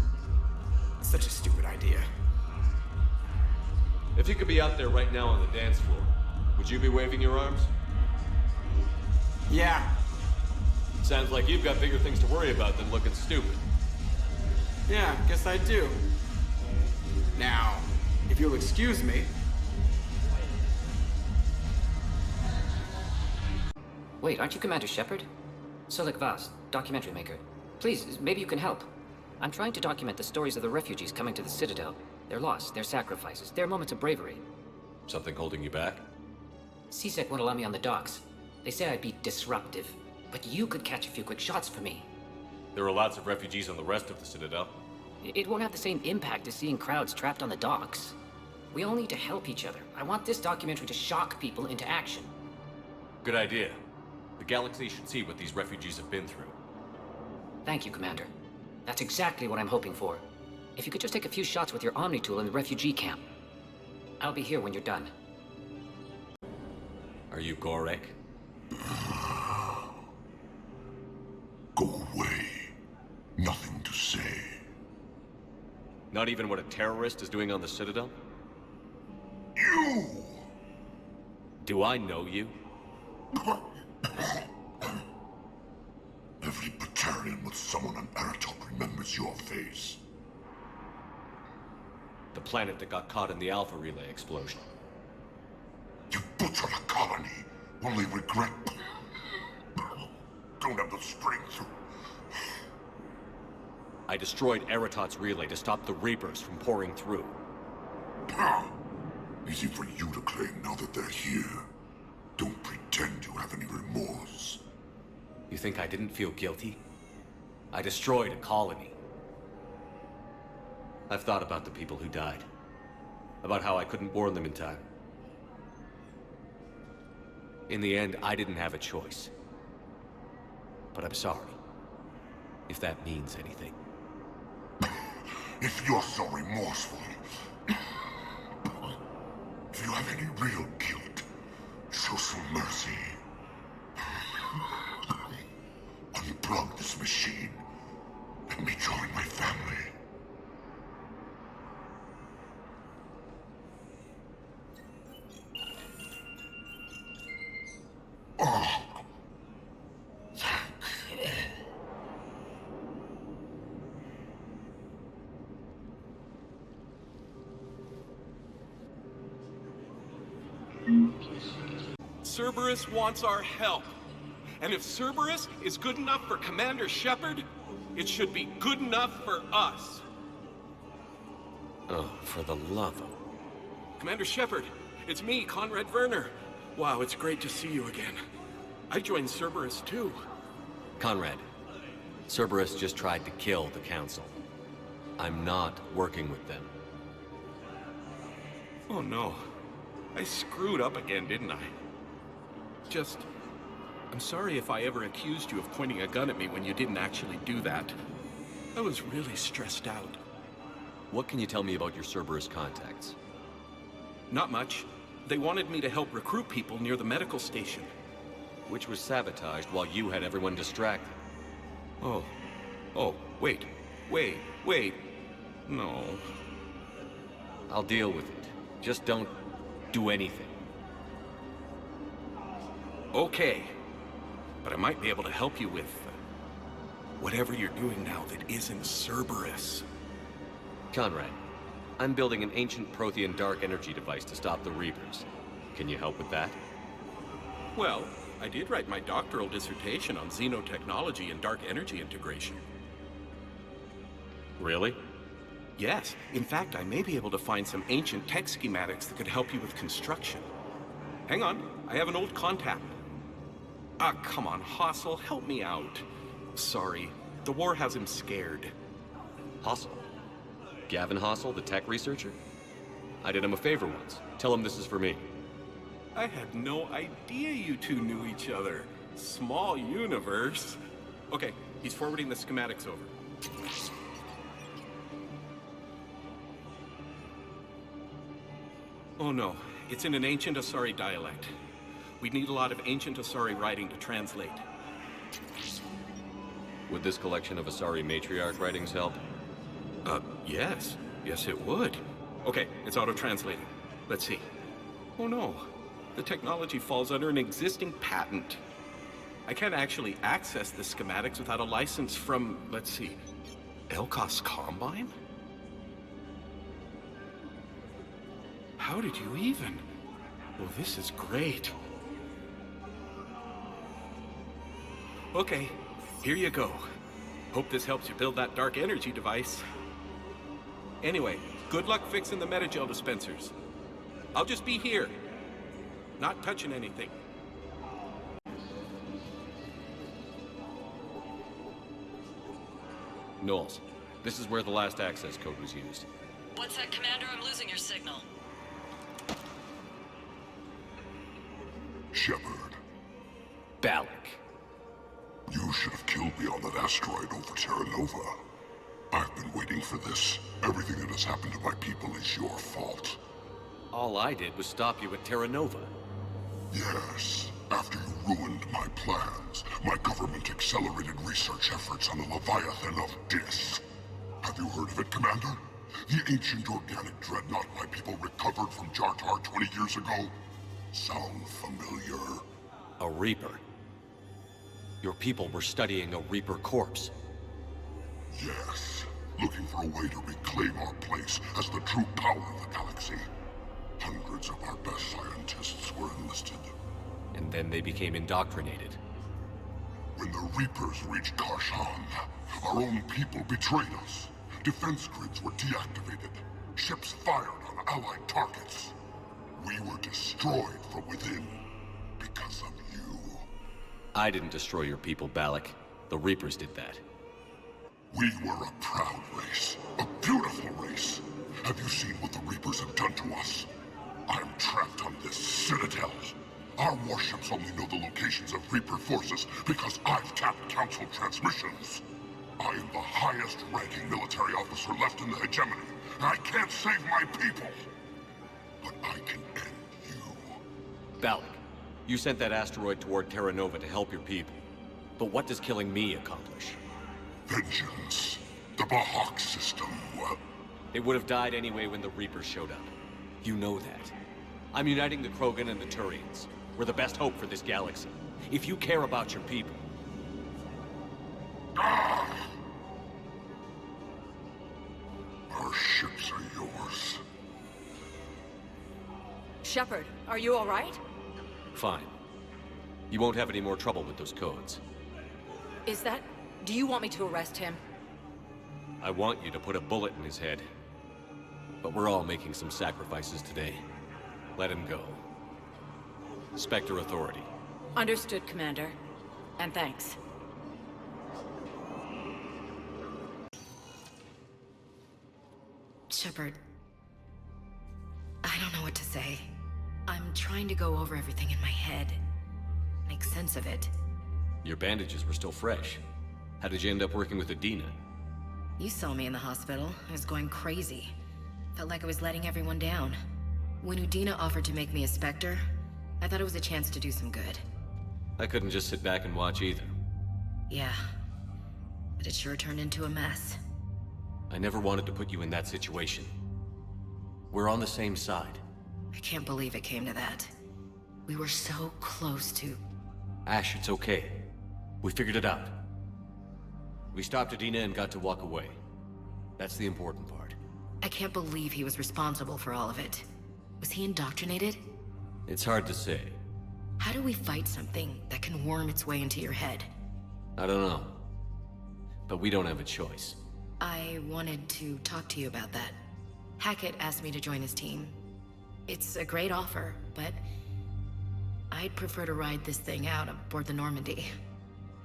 Such a stupid idea. If you could be out there right now on the dance floor, would you be waving your arms? Yeah. Sounds like you've got bigger things to worry about than looking stupid. Yeah, guess I do. Now, if you'll excuse me... Wait, aren't you Commander Shepard? Solik Vaz, documentary maker. Please, maybe you can help. I'm trying to document the stories of the refugees coming to the Citadel. Their loss, their sacrifices, their moments of bravery. Something holding you back? CSEC won't allow me on the docks. They say I'd be disruptive. But you could catch a few quick shots for me. There are lots of refugees on the rest of the Citadel. It won't have the same impact as seeing crowds trapped on the docks. We all need to help each other. I want this documentary to shock people into action. Good idea. The galaxy should see what these refugees have been through. Thank you, Commander. That's exactly what I'm hoping for. If you could just take a few shots with your Omni tool in the refugee camp. I'll be here when you're done. Are you Gorek? Go away. Nothing to say. Not even what a terrorist is doing on the Citadel? You! Do I know you? Every Batarian with someone on Aratok remembers your face. The planet that got caught in the Alpha Relay explosion. You butchered a colony, only regret... Don't have the strength to... I destroyed Eratot's relay to stop the Reapers from pouring through. Easy for you to claim now that they're here. Don't pretend you have any remorse. You think I didn't feel guilty? I destroyed a colony. I've thought about the people who died. About how I couldn't warn them in time. In the end, I didn't have a choice. But I'm sorry. If that means anything. If you're so remorseful, if you have any real guilt, show some mercy. Unplug this machine. Let me join my family. Oh. Cerberus wants our help. And if Cerberus is good enough for Commander Shepard, it should be good enough for us. Oh, for the love of... Commander Shepard, it's me, Conrad Werner. Wow, it's great to see you again. I joined Cerberus too. Conrad, Cerberus just tried to kill the Council. I'm not working with them. Oh no. I screwed up again, didn't I? I'm sorry if I ever accused you of pointing a gun at me when you didn't actually do that. I was really stressed out. What can you tell me about your Cerberus contacts? Not much. They wanted me to help recruit people near the medical station. Which was sabotaged while you had everyone distracted. Oh, wait. No. I'll deal with it. Just don't do anything. Okay. But I might be able to help you with whatever you're doing now that isn't Cerberus. Conrad, I'm building an ancient Prothean dark energy device to stop the Reapers. Can you help with that? Well, I did write my doctoral dissertation on xenotechnology and dark energy integration. Really? Yes. In fact, I may be able to find some ancient tech schematics that could help you with construction. Hang on, I have an old contact. Ah, come on, Hossel, help me out. Sorry, the war has him scared. Hossel? Gavin Hossel, the tech researcher? I did him a favor once. Tell him this is for me. I had no idea you two knew each other. Small universe. Okay, he's forwarding the schematics over. Oh no, it's in an ancient Asari dialect. We'd need a lot of ancient Asari writing to translate. Would this collection of Asari matriarch writings help? Yes. Yes, it would. Okay, it's auto-translating. Let's see. Oh no, the technology falls under an existing patent. I can't actually access the schematics without a license from, let's see, Elkos Combine? How did you even? Well, this is great. Okay, here you go. Hope this helps you build that dark energy device. Anyway, good luck fixing the Metagel dispensers. I'll just be here. Not touching anything. Knowles, this is where the last access code was used. What's that, Commander? I'm losing your signal. Shepard. Balak. You should have killed me on that asteroid over Terra Nova. I've been waiting for this. Everything that has happened to my people is your fault. All I did was stop you at Terra Nova. Yes. After you ruined my plans, my government accelerated research efforts on the Leviathan of Dis. Have you heard of it, Commander? The ancient organic dreadnought my people recovered from Jartar 20 years ago? Sound familiar? A Reaper. Your people were studying a Reaper corpse. Yes. Looking for a way to reclaim our place as the true power of the galaxy. Hundreds of our best scientists were enlisted. And then they became indoctrinated. When the Reapers reached Karshan, our own people betrayed us. Defense grids were deactivated. Ships fired on Allied targets. We were destroyed from within because of you. I didn't destroy your people, Balak. The Reapers did that. We were a proud race. A beautiful race. Have you seen what the Reapers have done to us? I'm trapped on this citadel. Our warships only know the locations of Reaper forces because I've tapped Council transmissions. I am the highest-ranking military officer left in the hegemony. I can't save my people. But I can end you. Balak, you sent that asteroid toward Terra Nova to help your people. But what does killing me accomplish? Vengeance. The Bahak system, It would have died anyway when the Reapers showed up. You know that. I'm uniting the Krogan and the Turians. We're the best hope for this galaxy. If you care about your people... Our ships are yours. Shepard, are you all right? Fine. You won't have any more trouble with those codes. Is that... Do you want me to arrest him? I want you to put a bullet in his head. But we're all making some sacrifices today. Let him go. Spectre Authority. Understood, Commander. And thanks. Shepard, I don't know what to say. I'm trying to go over everything in my head. Make sense of it. Your bandages were still fresh. How did you end up working with Adina? You saw me in the hospital. I was going crazy. Felt like I was letting everyone down. When Udina offered to make me a Spectre, I thought it was a chance to do some good. I couldn't just sit back and watch either. Yeah. But it sure turned into a mess. I never wanted to put you in that situation. We're on the same side. I can't believe it came to that. We were so close to... Ash, it's okay. We figured it out. We stopped Adina and got to walk away. That's the important part. I can't believe he was responsible for all of it. Was he indoctrinated? It's hard to say. How do we fight something that can worm its way into your head? I don't know. But we don't have a choice. I wanted to talk to you about that. Hackett asked me to join his team. It's a great offer, but I'd prefer to ride this thing out aboard the Normandy.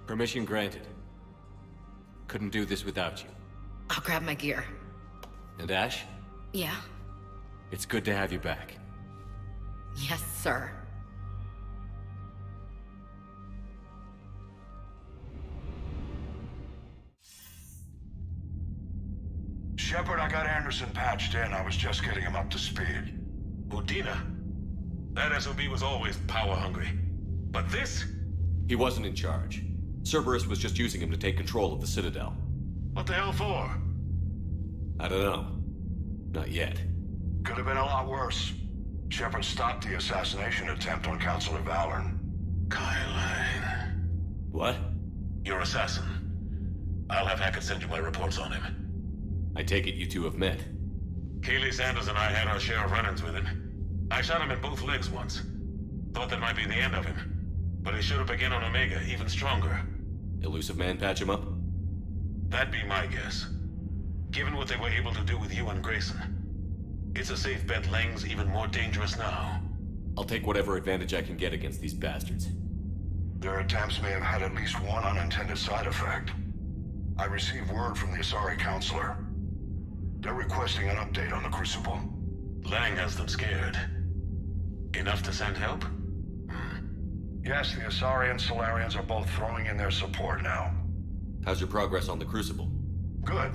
Permission granted. Couldn't do this without you. I'll grab my gear. And Ash? Yeah? It's good to have you back. Yes, sir. Shepard, I got Anderson patched in. I was just getting him up to speed. Udina? That SOB was always power-hungry. But this? He wasn't in charge. Cerberus was just using him to take control of the Citadel. What the hell for? I don't know. Not yet. Could have been a lot worse. Shepard stopped the assassination attempt on Councilor Valorn. Kyle. What? Your assassin. I'll have Hackett send you my reports on him. I take it you two have met. Keeley Sanders and I had our share of run-ins with him. I shot him in both legs once. Thought that might be the end of him. But he showed up again on Omega, even stronger. Elusive Man patch him up? That'd be my guess. Given what they were able to do with you and Grayson. It's a safe bet Lang's even more dangerous now. I'll take whatever advantage I can get against these bastards. Their attempts may have had at least one unintended side effect. I received word from the Asari Councilor. They're requesting an update on the Crucible. Lang has them scared. Enough to send help? Yes, the Asari and Solarians are both throwing in their support now. How's your progress on the Crucible? Good.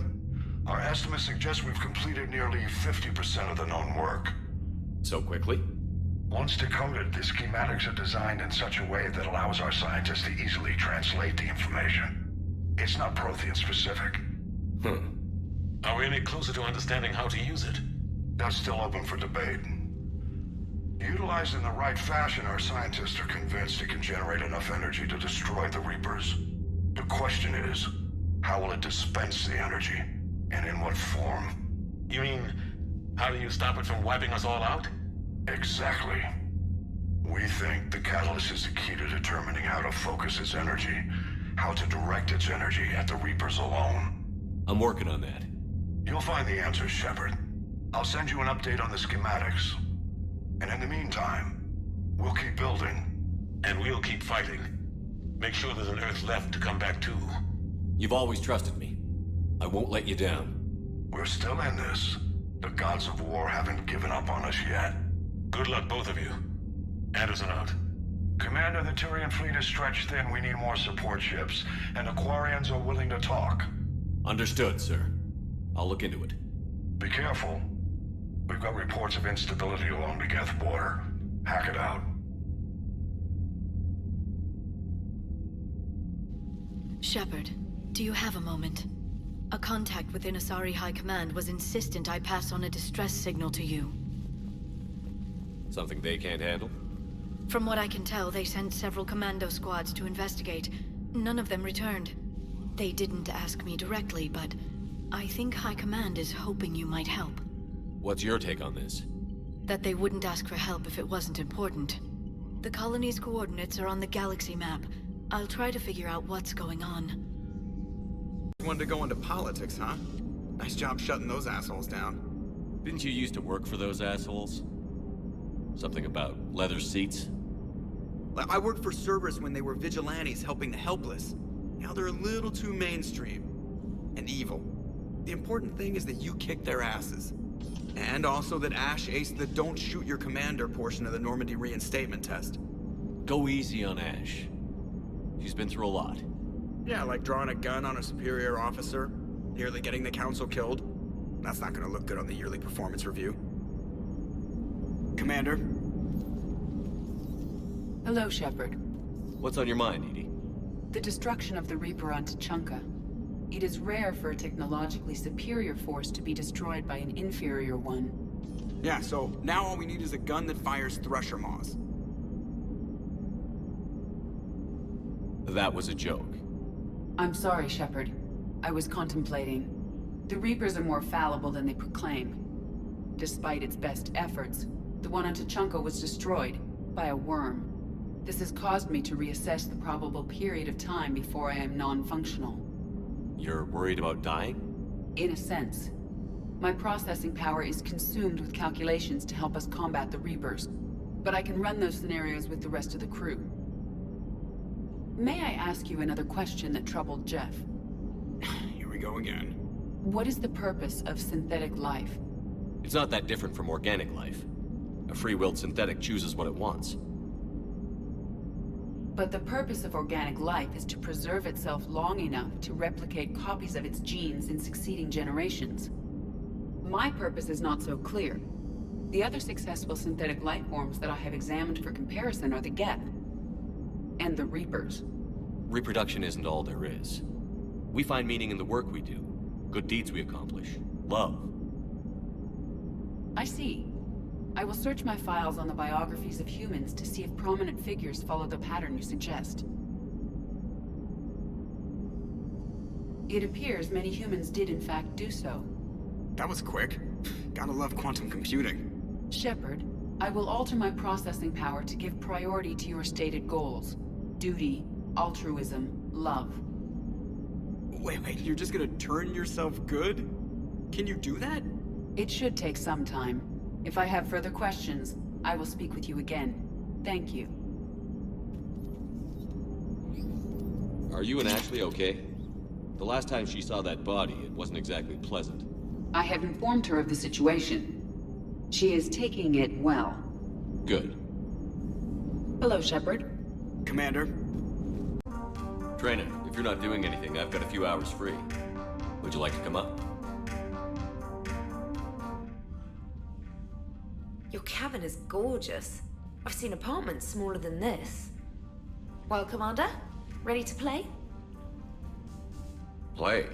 Our estimates suggest we've completed nearly 50% of the known work. So quickly? Once decoded, the schematics are designed in such a way that allows our scientists to easily translate the information. It's not Prothean specific. Are we any closer to understanding how to use it? That's still open for debate. Utilized in the right fashion, our scientists are convinced it can generate enough energy to destroy the Reapers. The question is, how will it dispense the energy? And in what form? You mean, how do you stop it from wiping us all out? Exactly. We think the catalyst is the key to determining how to focus its energy, how to direct its energy at the Reapers alone. I'm working on that. You'll find the answers, Shepard. I'll send you an update on the schematics. And in the meantime, we'll keep building. And we'll keep fighting. Make sure there's an Earth left to come back to. You've always trusted me. I won't let you down. We're still in this. The gods of war haven't given up on us yet. Good luck, both of you. Anderson out. Commander, the Turian fleet is stretched thin. We need more support ships. And the Quarians are willing to talk. Understood, sir. I'll look into it. Be careful. We've got reports of instability along the Geth border. Hack it out. Shepard, do you have a moment? A contact within Asari High Command was insistent I pass on a distress signal to you. Something they can't handle? From what I can tell, they sent several commando squads to investigate. None of them returned. They didn't ask me directly, but I think High Command is hoping you might help. What's your take on this? That they wouldn't ask for help if it wasn't important. The colony's coordinates are on the galaxy map. I'll try to figure out what's going on. Wanted to go into politics, huh? Nice job shutting those assholes down. Didn't you used to work for those assholes? Something about leather seats? I worked for Cerberus when they were vigilantes helping the helpless. Now they're a little too mainstream. And evil. The important thing is that you kicked their asses. And also that Ash aced the don't shoot your commander portion of the Normandy reinstatement test. Go easy on Ash. She's been through a lot. Yeah, like drawing a gun on a superior officer, nearly getting the council killed. That's not gonna look good on the yearly performance review. Commander? Hello, Shepard. What's on your mind, EDI? The destruction of the Reaper on Tuchanka. It is rare for a technologically superior force to be destroyed by an inferior one. Yeah, so now all we need is a gun that fires Thresher Maws. That was a joke. I'm sorry, Shepard. I was contemplating. The Reapers are more fallible than they proclaim. Despite its best efforts, the one on Tuchanka was destroyed by a worm. This has caused me to reassess the probable period of time before I am non-functional. You're worried about dying? In a sense. My processing power is consumed with calculations to help us combat the Reapers, but I can run those scenarios with the rest of the crew. May I ask you another question that troubled Jeff? Here we go again. What is the purpose of synthetic life? It's not that different from organic life. A free-willed synthetic chooses what it wants. But the purpose of organic life is to preserve itself long enough to replicate copies of its genes in succeeding generations. My purpose is not so clear. The other successful synthetic life forms that I have examined for comparison are the Geth and the Reapers. Reproduction isn't all there is. We find meaning in the work we do, good deeds we accomplish, love. I see. I will search my files on the biographies of humans to see if prominent figures follow the pattern you suggest. It appears many humans did in fact do so. That was quick. Gotta love quantum computing. Shepard, I will alter my processing power to give priority to your stated goals. Duty, altruism, love. Wait, you're just gonna turn yourself good? Can you do that? It should take some time. If I have further questions, I will speak with you again. Thank you. Are you and Ashley okay? The last time she saw that body, it wasn't exactly pleasant. I have informed her of the situation. She is taking it well. Good. Hello, Shepard. Commander. Trainer, if you're not doing anything, I've got a few hours free. Would you like to come up? Your cabin is gorgeous. I've seen apartments smaller than this. Well, Commander, ready to play? Play?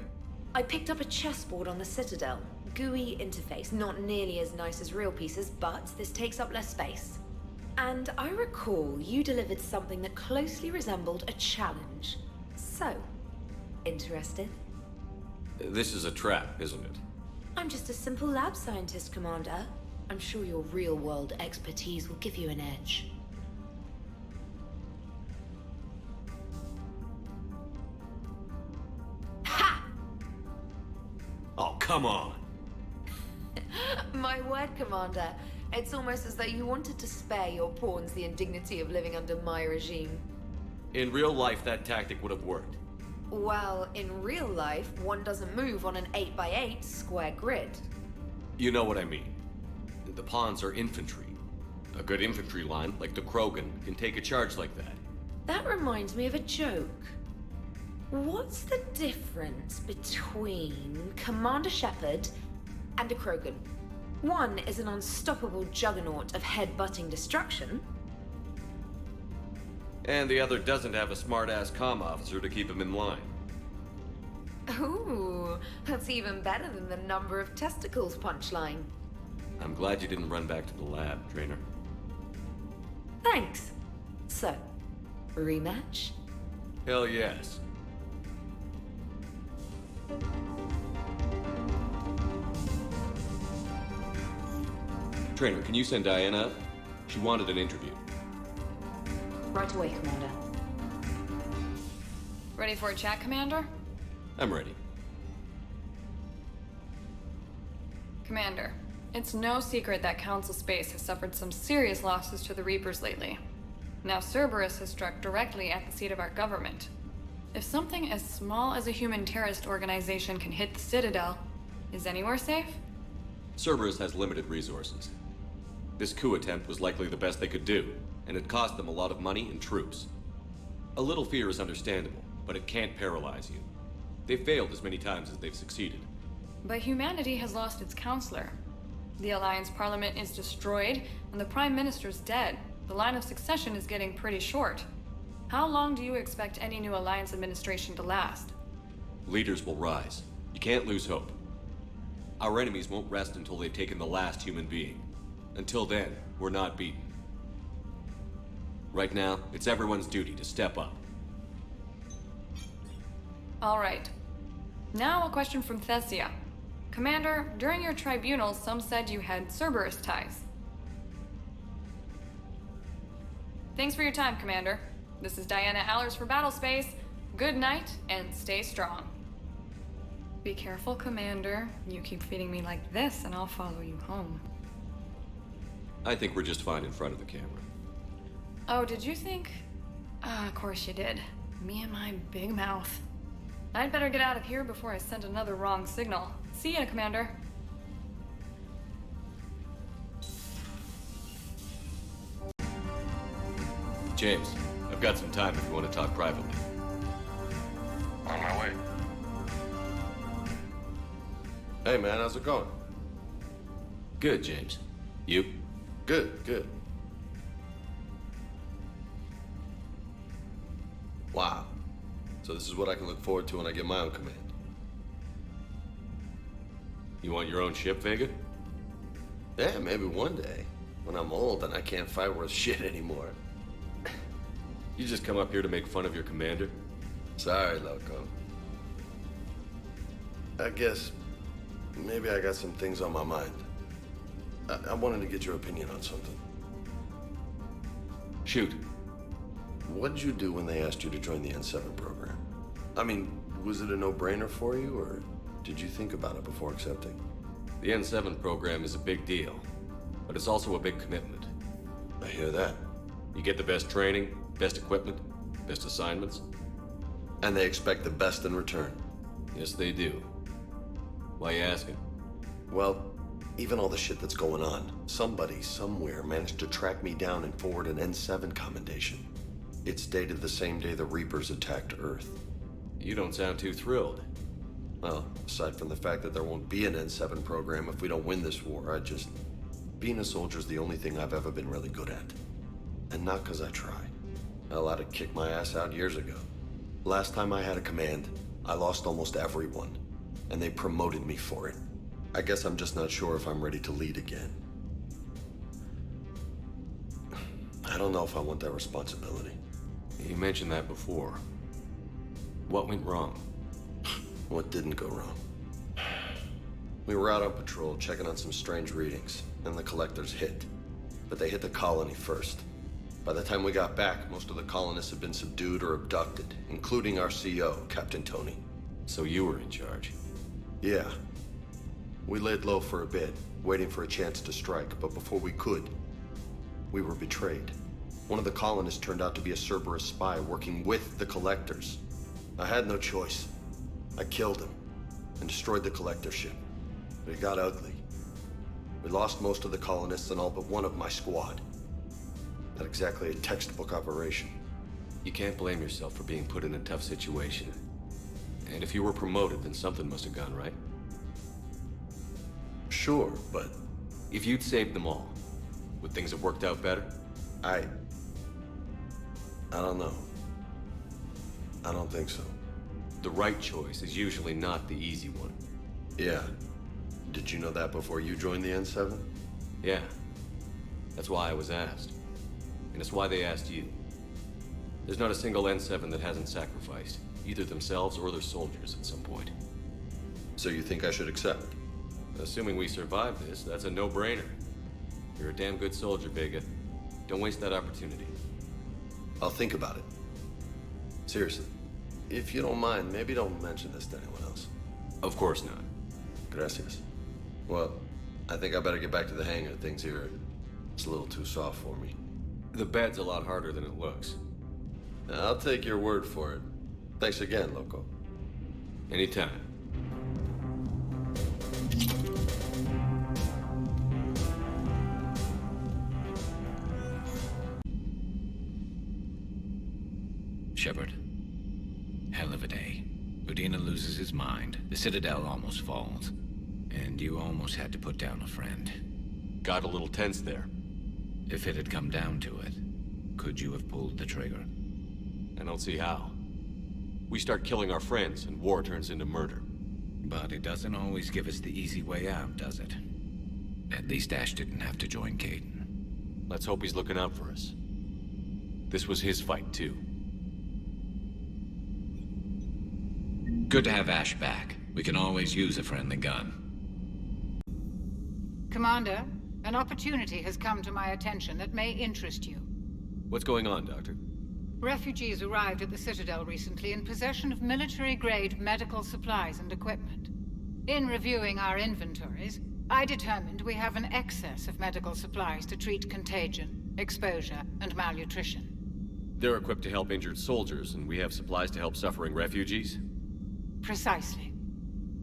I picked up a chessboard on the Citadel. GUI interface, not nearly as nice as real pieces, but this takes up less space. And I recall you delivered something that closely resembled a challenge. So, interested? This is a trap, isn't it? I'm just a simple lab scientist, Commander. I'm sure your real-world expertise will give you an edge. Ha! Oh, come on! My word, Commander. It's almost as though you wanted to spare your pawns the indignity of living under my regime. In real life, that tactic would have worked. Well, in real life, one doesn't move on an 8x8 square grid. You know what I mean. The pawns are infantry. A good infantry line, like the Krogan, can take a charge like that. That reminds me of a joke. What's the difference between Commander Shepard and a Krogan? One is an unstoppable juggernaut of head-butting destruction. And the other doesn't have a smart-ass comm officer to keep him in line. Ooh, that's even better than the number of testicles punchline. I'm glad you didn't run back to the lab, Trainer. Thanks. So, rematch? Hell yes. Trainer, can you send Diana up? She wanted an interview. Right away, Commander. Ready for a chat, Commander? I'm ready. Commander, it's no secret that Council Space has suffered some serious losses to the Reapers lately. Now Cerberus has struck directly at the seat of our government. If something as small as a human terrorist organization can hit the Citadel, is anywhere safe? Cerberus has limited resources. This coup attempt was likely the best they could do, and it cost them a lot of money and troops. A little fear is understandable, but it can't paralyze you. They've failed as many times as they've succeeded. But humanity has lost its counselor. The Alliance Parliament is destroyed, and the Prime Minister's dead. The line of succession is getting pretty short. How long do you expect any new Alliance administration to last? Leaders will rise. You can't lose hope. Our enemies won't rest until they've taken the last human being. Until then, we're not beaten. Right now, it's everyone's duty to step up. All right. Now a question from Thessia. Commander, during your tribunal, some said you had Cerberus ties. Thanks for your time, Commander. This is Diana Allers for Battlespace. Good night, and stay strong. Be careful, Commander. You keep feeding me like this, and I'll follow you home. I think we're just fine in front of the camera. Oh, did you think? Of course you did. Me and my big mouth. I'd better get out of here before I send another wrong signal. See ya, Commander. James, I've got some time if you want to talk privately. On my way. Hey man, how's it going? Good, James. You? Good. Wow. So this is what I can look forward to when I get my own command. You want your own ship, Vega? Yeah, maybe one day. When I'm old and I can't fight worth shit anymore. You just come up here to make fun of your commander? Sorry, Loco. I guess maybe I got some things on my mind. I wanted to get your opinion on something. Shoot. What did you do when they asked you to join the N7 program? I mean, was it a no-brainer for you, or did you think about it before accepting? The N7 program is a big deal, but it's also a big commitment. I hear that. You get the best training, best equipment, best assignments. And they expect the best in return. Yes, they do. Why you asking? Well, even all the shit that's going on, somebody somewhere managed to track me down and forward an N7 commendation. It's dated the same day the Reapers attacked Earth. You don't sound too thrilled. Well, aside from the fact that there won't be an N7 program if we don't win this war, being a soldier's the only thing I've ever been really good at. And not because I try. Hell, I'd have kicked my ass out years ago. Last time I had a command, I lost almost everyone, and they promoted me for it. I guess I'm just not sure if I'm ready to lead again. I don't know if I want that responsibility. You mentioned that before. What went wrong? What didn't go wrong? We were out on patrol, checking on some strange readings, and the collectors hit. But they hit the colony first. By the time we got back, most of the colonists had been subdued or abducted, including our CO, Captain Tony. So you were in charge? Yeah. We laid low for a bit, waiting for a chance to strike, but before we could, we were betrayed. One of the colonists turned out to be a Cerberus spy working with the Collectors. I had no choice. I killed him and destroyed the Collector ship. But it got ugly. We lost most of the colonists and all but one of my squad. Not exactly a textbook operation. You can't blame yourself for being put in a tough situation. And if you were promoted, then something must have gone right. Sure, but... If you'd saved them all, would things have worked out better? I don't know. I don't think so. The right choice is usually not the easy one. Yeah. Did you know that before you joined the N7? Yeah. That's why I was asked. And it's why they asked you. There's not a single N7 that hasn't sacrificed, either themselves or their soldiers at some point. So you think I should accept? Assuming we survive this, that's a no-brainer. You're a damn good soldier, Vega. Don't waste that opportunity. I'll think about it. Seriously. If you don't mind, maybe don't mention this to anyone else. Of course not. Gracias. Well, I think I better get back to the hangar. Things here, it's a little too soft for me. The bed's a lot harder than it looks. I'll take your word for it. Thanks again, Loco. Anytime. Shepard. Hell of a day. Udina loses his mind. The Citadel almost falls. And you almost had to put down a friend. Got a little tense there. If it had come down to it, could you have pulled the trigger? I don't see how. We start killing our friends, and war turns into murder. But it doesn't always give us the easy way out, does it? At least Ash didn't have to join Kaidan. Let's hope he's looking out for us. This was his fight, too. Good to have Ash back. We can always use a friendly gun. Commander, an opportunity has come to my attention that may interest you. What's going on, Doctor? Refugees arrived at the Citadel recently in possession of military-grade medical supplies and equipment. In reviewing our inventories, I determined we have an excess of medical supplies to treat contagion, exposure, and malnutrition. They're equipped to help injured soldiers, and we have supplies to help suffering refugees? Precisely.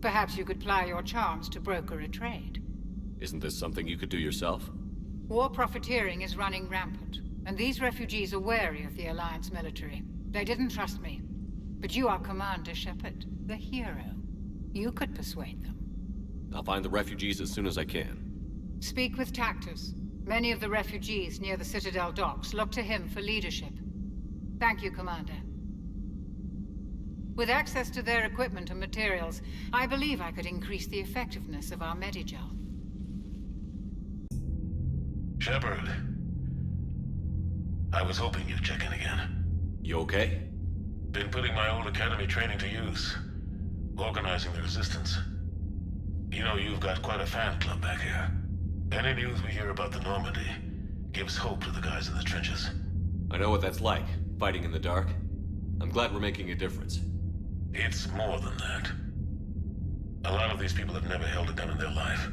Perhaps you could ply your charms to broker a trade. Isn't this something you could do yourself? War profiteering is running rampant, and these refugees are wary of the Alliance military. They didn't trust me. But you are Commander Shepard, the hero. You could persuade them. I'll find the refugees as soon as I can. Speak with Tactus. Many of the refugees near the Citadel docks look to him for leadership. Thank you, Commander. With access to their equipment and materials, I believe I could increase the effectiveness of our Medigel. Shepard. I was hoping you'd check in again. You okay? Been putting my old academy training to use. Organizing the resistance. You know, you've got quite a fan club back here. Any news we hear about the Normandy gives hope to the guys in the trenches. I know what that's like, fighting in the dark. I'm glad we're making a difference. It's more than that. A lot of these people have never held a gun in their life.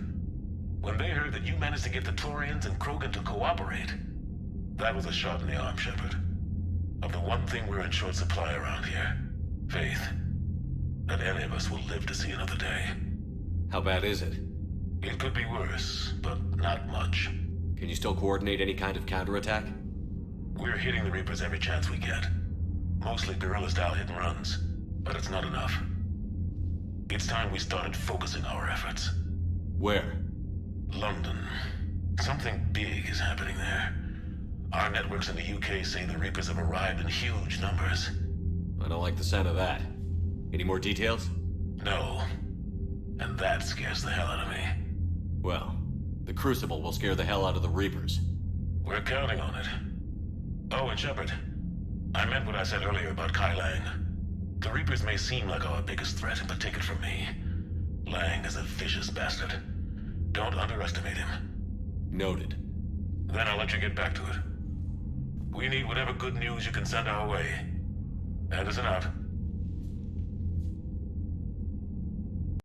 When they heard that you managed to get the Turians and Krogan to cooperate, that was a shot in the arm, Shepard. Of the one thing we're in short supply around here, faith. That any of us will live to see another day. How bad is it? It could be worse, but not much. Can you still coordinate any kind of counterattack? We're hitting the Reapers every chance we get. Mostly guerrilla-style hit-and-runs, but it's not enough. It's time we started focusing our efforts. Where? London. Something big is happening there. Our networks in the UK say the Reapers have arrived in huge numbers. I don't like the sound of that. Any more details? No. And that scares the hell out of me. Well, the Crucible will scare the hell out of the Reapers. We're counting on it. Oh, and Shepard, I meant what I said earlier about Kai Lang. The Reapers may seem like our biggest threat, but take it from me. Lang is a vicious bastard. Don't underestimate him. Noted. Then I'll let you get back to it. We need whatever good news you can send our way. Anderson out.